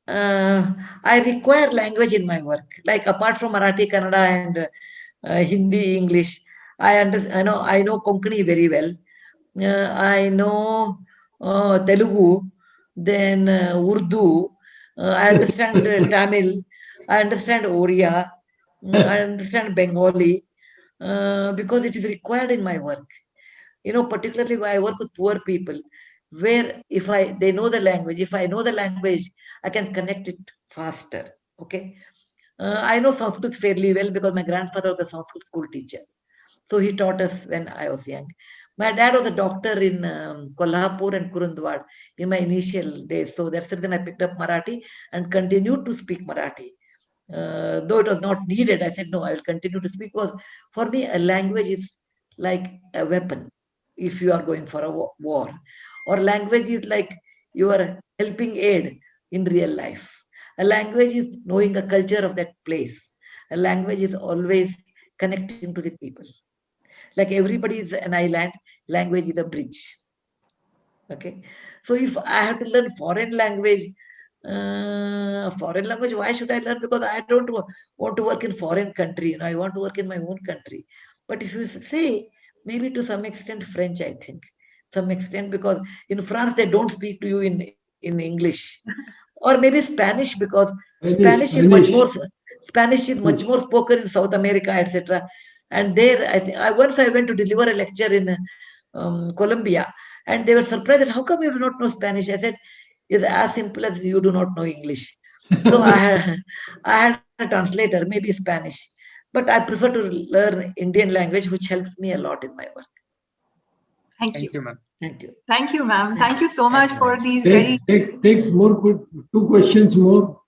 I require language in my work. Like apart from Marathi, Kannada, and Hindi, English, I know Konkani very well. I know Telugu, then Urdu. I understand Tamil. I understand Oriya. I understand Bengali. Because it is required in my work. Particularly when I work with poor people, where if they know the language, if I know the language, I can connect it faster. Okay. I know Sanskrit fairly well because my grandfather was a Sanskrit school teacher. So he taught us when I was young. My dad was a doctor in Kolhapur and Kurundwad in my initial days. So that's the reason I picked up Marathi and continued to speak Marathi. Though it was not needed, I said, no, I will continue to speak because for me, a language is like a weapon if you are going for a war. Or language is like your helping aid in real life. A language is knowing a culture of that place. A language is always connecting to the people. Like everybody is an island, language is a bridge. Okay. So if I have to learn foreign language, Foreign language, why should I learn? Because I don't want to work in foreign country. I want to work in my own country. But if you say, maybe to some extent French, I think. Some extent, because in France, they don't speak to you in English. Or maybe Spanish, because Spanish is much more spoken in South America, etc. And there, once I went to deliver a lecture in Colombia, and they were surprised that how come you do not know Spanish? I said, it's as simple as you do not know English. So I had a translator, maybe Spanish, but I prefer to learn Indian language, which helps me a lot in my work. Thank you. ma'am. Thank you. Thank you, ma'am. Thank you so much for these Take more, 2 questions more.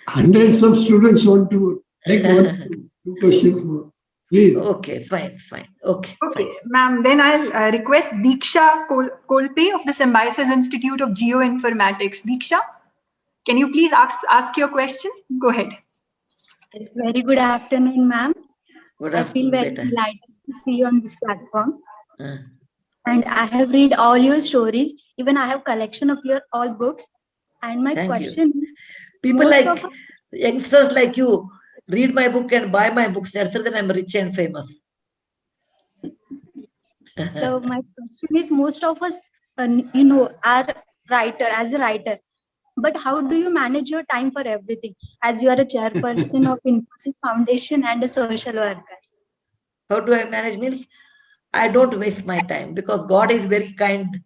Hundreds of students want to take 2 questions more. Please. Okay, fine. Okay, ma'am. Then I'll request Diksha Kolpe of the Symbiosis Institute of Geoinformatics. Diksha, can you please ask your question? Go ahead. Yes, very good afternoon, ma'am. I feel very delighted to see you on this platform. And I have read all your stories. Even I have collection of your all books. And my question is, people like youngsters like you read my book and buy my books. That's the reason I'm rich and famous. So my question is, most of us, are as a writer. But how do you manage your time for everything, as you are a chairperson of Infosys Foundation and a social worker? How do I manage means I don't waste my time, because God is very kind.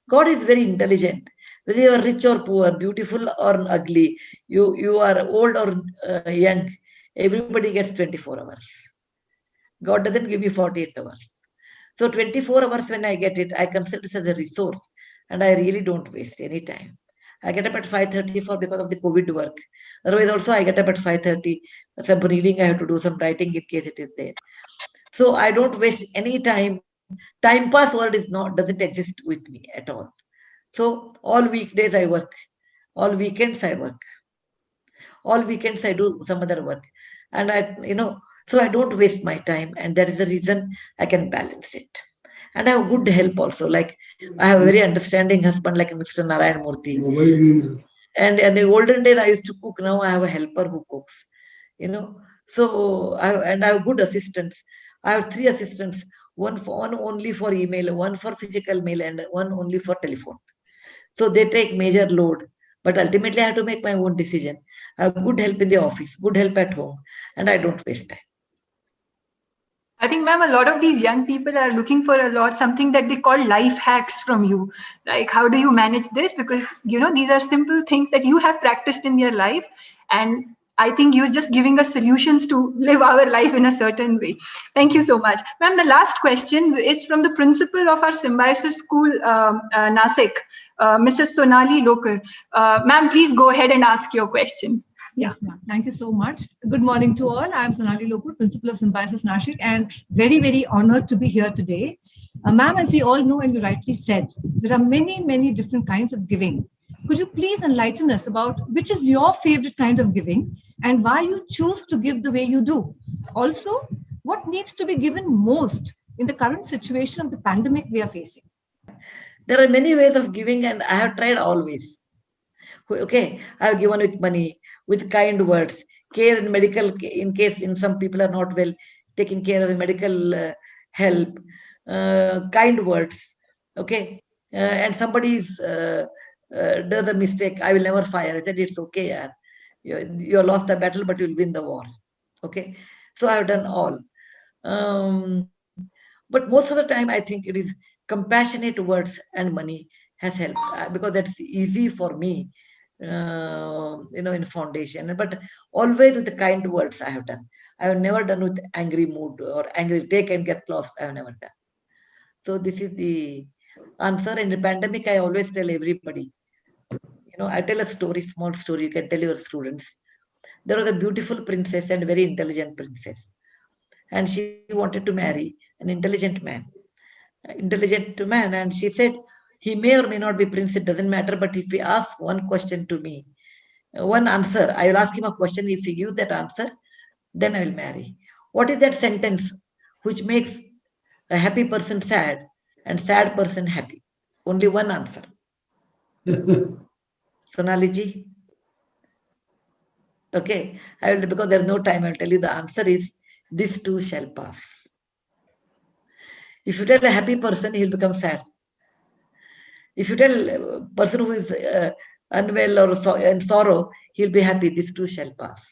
God is very intelligent. Whether you are rich or poor, beautiful or ugly, you are old or young, everybody gets 24 hours. God doesn't give you 48 hours. So 24 hours when I get it, I consider it as a resource, and I really don't waste any time. I get up at 5:30 because of the COVID work. Otherwise, also I get up at 5:30. Some reading I have to do, some writing in case it is there. So I don't waste any time. Time pass word doesn't exist with me at all. So all weekdays I work. All weekends I work. All weekends I do some other work. And so I don't waste my time. And that is the reason I can balance it. And I have good help also. Like I have a very understanding husband like Mr. Narayan Murthy. And in the olden days I used to cook. Now I have a helper who cooks. So I have good assistants. I have 3 assistants. One only for email, one for physical mail, and one only for telephone. So they take major load. But ultimately I have to make my own decision. I have good help in the office, good help at home, and I don't waste time. I think, ma'am, a lot of these young people are looking for something that they call life hacks from you. Like, how do you manage this? Because, these are simple things that you have practiced in your life. And I think you're just giving us solutions to live our life in a certain way. Thank you so much. Ma'am, the last question is from the principal of our Symbiosis School, Nasik, Mrs. Sonali Lokar. Ma'am, please go ahead and ask your question. Yes, ma'am. Thank you so much. Good morning to all. I'm Sonali Lokar, Principal of Symbiosis Nashik, and very, very honored to be here today. Ma'am, as we all know and you rightly said, there are many, many different kinds of giving. Could you please enlighten us about which is your favorite kind of giving and why you choose to give the way you do? Also, what needs to be given most in the current situation of the pandemic we are facing? There are many ways of giving, and I have tried always. Okay, I have given with money, with kind words, care in medical, in case some people are not well, taking care of medical help, kind words. Okay, and somebody's does a mistake, I will never fire. I said, it's okay, yaar. You lost the battle, but you'll win the war. Okay, so I have done all. But most of the time, I think it is compassionate words and money has helped, because that's easy for me. In foundation, but always with the kind words I have done. I have never done with angry mood or angry take and get lost. I have never done. So this is the answer. In the pandemic, I always tell everybody, I tell a story, small story, you can tell your students. There was a beautiful princess and very intelligent princess. And she wanted to marry an intelligent man. And she said, he may or may not be prince, it doesn't matter. But if he asks one question to me, one answer, I will ask him a question. If he gives that answer, then I will marry. What is that sentence which makes a happy person sad and sad person happy? Only one answer. Sonali ji. Okay, because there's no time, I'll tell you the answer is this too shall pass. If you tell a happy person, he'll become sad. If you tell a person who is unwell or in sorrow, he'll be happy. This too shall pass.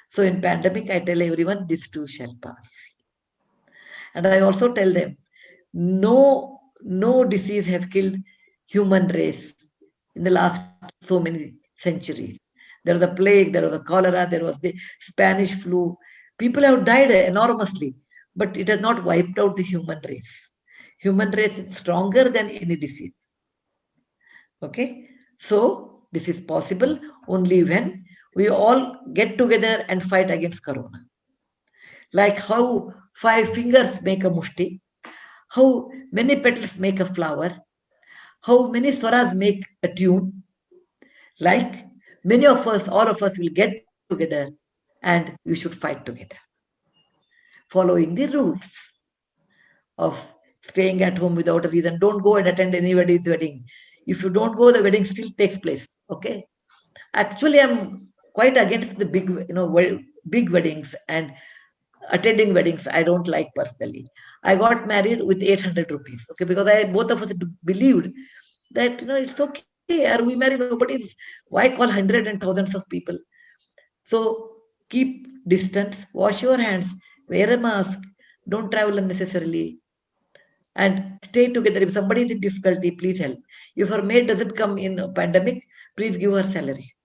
So in pandemic, I tell everyone, this too shall pass. And I also tell them, no disease has killed human race in the last so many centuries. There was a plague, there was a cholera, there was the Spanish flu. People have died enormously, but it has not wiped out the human race. Human race is stronger than any disease. Okay, so this is possible only when we all get together and fight against corona. Like how 5 fingers make a mushti, how many petals make a flower, how many swaras make a tune. Like many of us, all of us will get together and we should fight together, following the rules of staying at home without a reason. Don't go and attend anybody's wedding. If you don't go, the wedding still takes place. Okay. Actually, I'm quite against the big weddings and attending weddings. I don't like personally. I got married with 800 rupees. Okay, because both of us believed that it's okay. Are we married? Nobody's. Why call hundreds and thousands of people? So keep distance. Wash your hands. Wear a mask. Don't travel unnecessarily. And stay together. If somebody is in difficulty, please help. If her maid doesn't come in a pandemic, please give her salary.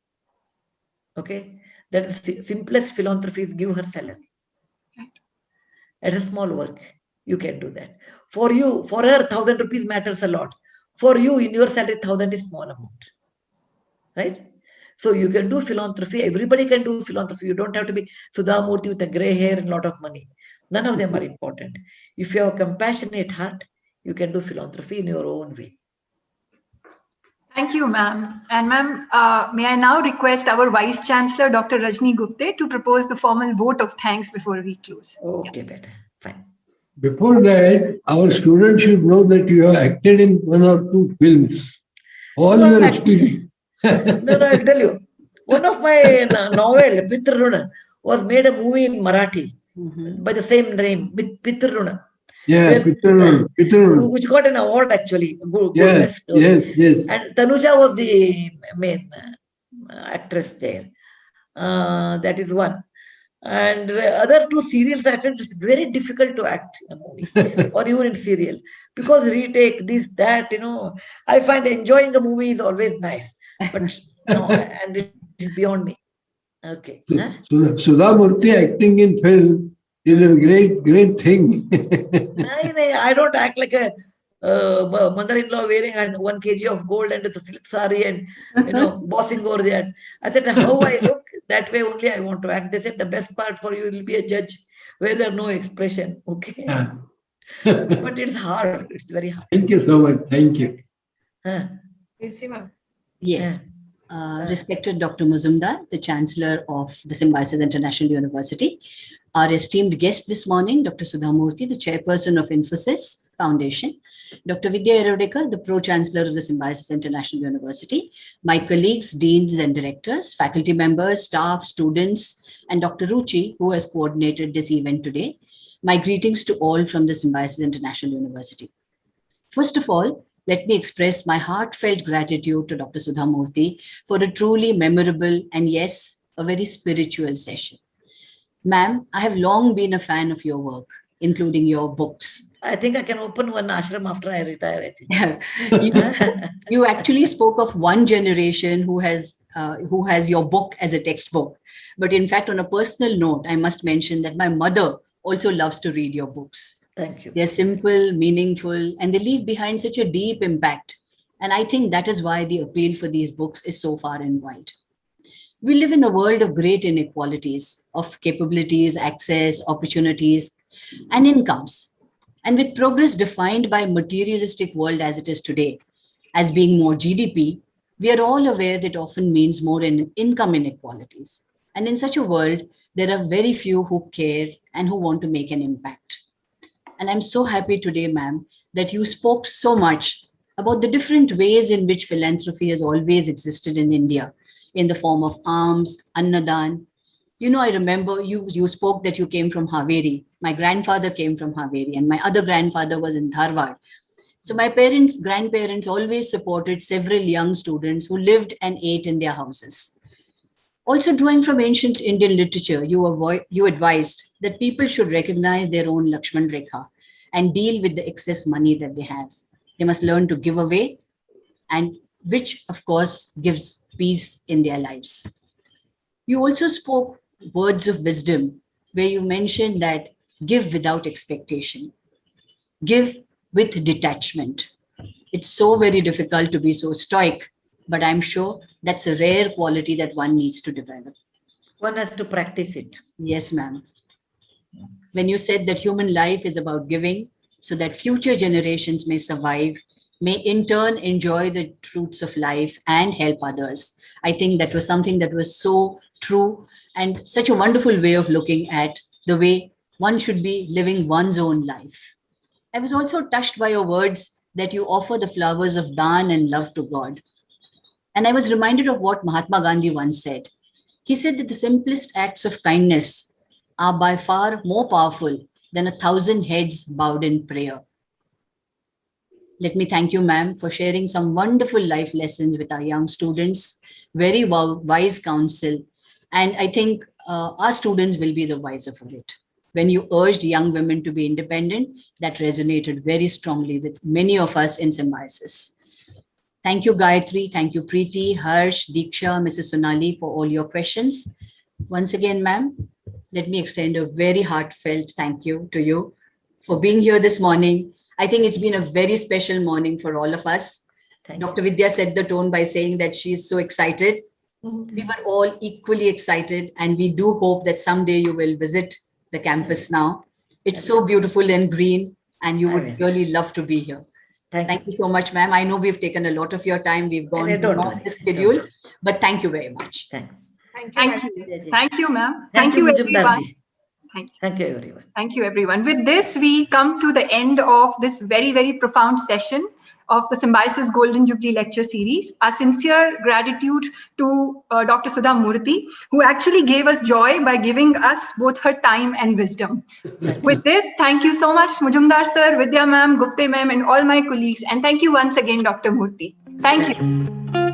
Okay, that is the simplest philanthropy is give her salary. At a small work, you can do that. For you, for her, 1,000 rupees matters a lot. For you, in your salary, 1,000 is small amount. Right? So you can do philanthropy. Everybody can do philanthropy. You don't have to be Sudha Murty with a gray hair and a lot of money. None of them are important. If you have a compassionate heart, you can do philanthropy in your own way. Thank you, ma'am. And ma'am, may I now request our Vice Chancellor, Dr. Rajni Gupte, to propose the formal vote of thanks before we close. Okay, better. Fine. Before that, our students should know that you have acted in 1 or 2 films. All your experience. No, I'll tell you. One of my novel, Pitruna, was made a movie in Marathi by the same name, Pitruna. Yeah, Pitruna. Which got an award actually. Yes. And Tanuja was the main actress there. That is one. And other 2 serials I felt it's very difficult to act in a movie or even in serial because retake this, that, I find enjoying a movie is always nice, but and it is beyond me. Okay. Sudha Murty acting in film is a great thing. I don't act like a mother-in-law wearing 1 kg of gold and it's a silk sari and bossing over there. I said, how I look, that way only I want to act. They said the best part for you will be a judge where there are no expression. Okay. Yeah. But it's hard. It's very hard. Thank you so much. Thank you. Yes. Respected Dr. Muzumdar, the Chancellor of the Symbiosis International University, our esteemed guest this morning, Dr. Sudha Murty, the Chairperson of Infosys Foundation, Dr. Vidya Erodekar, the Pro-Chancellor of the Symbiosis International University, my colleagues, deans and directors, faculty members, staff, students, and Dr. Ruchi, who has coordinated this event today. My greetings to all from the Symbiosis International University. First of all, let me express my heartfelt gratitude to Dr. Sudha Murty for a truly memorable and yes, a very spiritual session. Ma'am, I have long been a fan of your work, including your books. I think I can open one ashram after I retire, I think. You actually spoke of one generation who has your book as a textbook. But in fact, on a personal note, I must mention that my mother also loves to read your books. Thank you. They're simple, meaningful, and they leave behind such a deep impact. And I think that is why the appeal for these books is so far and wide. We live in a world of great inequalities, of capabilities, access, opportunities, and incomes. And with progress defined by a materialistic world as it is today, as being more GDP, we are all aware that often means more income inequalities. And in such a world, there are very few who care and who want to make an impact. And I'm so happy today, ma'am, that you spoke so much about the different ways in which philanthropy has always existed in India, in the form of alms, annadan. I remember you spoke that you came from Haveri. My grandfather came from Haveri, and my other grandfather was in Dharwad. So my grandparents always supported several young students who lived and ate in their houses. Also, drawing from ancient Indian literature, you advised that people should recognize their own Lakshman Rekha and deal with the excess money that they have. They must learn to give away, and which, of course, gives peace in their lives. You also spoke words of wisdom, where you mentioned that give without expectation, give with detachment. It's so very difficult to be so stoic, but I'm sure that's a rare quality that one needs to develop. One has to practice it. Yes, ma'am. When you said that human life is about giving so that future generations may survive, may in turn enjoy the fruits of life and help others, I think that was something that was so true and such a wonderful way of looking at the way one should be living one's own life. I was also touched by your words that you offer the flowers of daan and love to God. And I was reminded of what Mahatma Gandhi once said. He said that the simplest acts of kindness are by far more powerful than 1,000 heads bowed in prayer. Let me thank you, ma'am, for sharing some wonderful life lessons with our young students, very wise counsel. And I think our students will be the wiser for it. When you urged young women to be independent, that resonated very strongly with many of us in Symbiosis. Thank you, Gayatri. Thank you, Preeti, Harsh, Diksha, Mrs. Sonali, for all your questions. Once again, ma'am, let me extend a very heartfelt thank you to you for being here this morning. I think it's been a very special morning for all of us. Dr. Vidya set the tone by saying that she's so excited. We were all equally excited, and we do hope that someday you will visit the campus now. It's so beautiful and green, and you would really love to be here. Thank you so much, ma'am. I know we've taken a lot of your time. We've gone beyond the schedule, but thank you very much. Thank you. Thank you, ma'am. Thank you, everyone. Thank you, everyone. Thank you, everyone. With this, we come to the end of this very, very profound session of the Symbiosis Golden Jubilee Lecture Series. Our sincere gratitude to Dr. Sudha Murty, who actually gave us joy by giving us both her time and wisdom. With this, thank you so much, Mujumdar sir, Vidya ma'am, Gupte ma'am, and all my colleagues. And thank you once again, Dr. Murty. Thank you.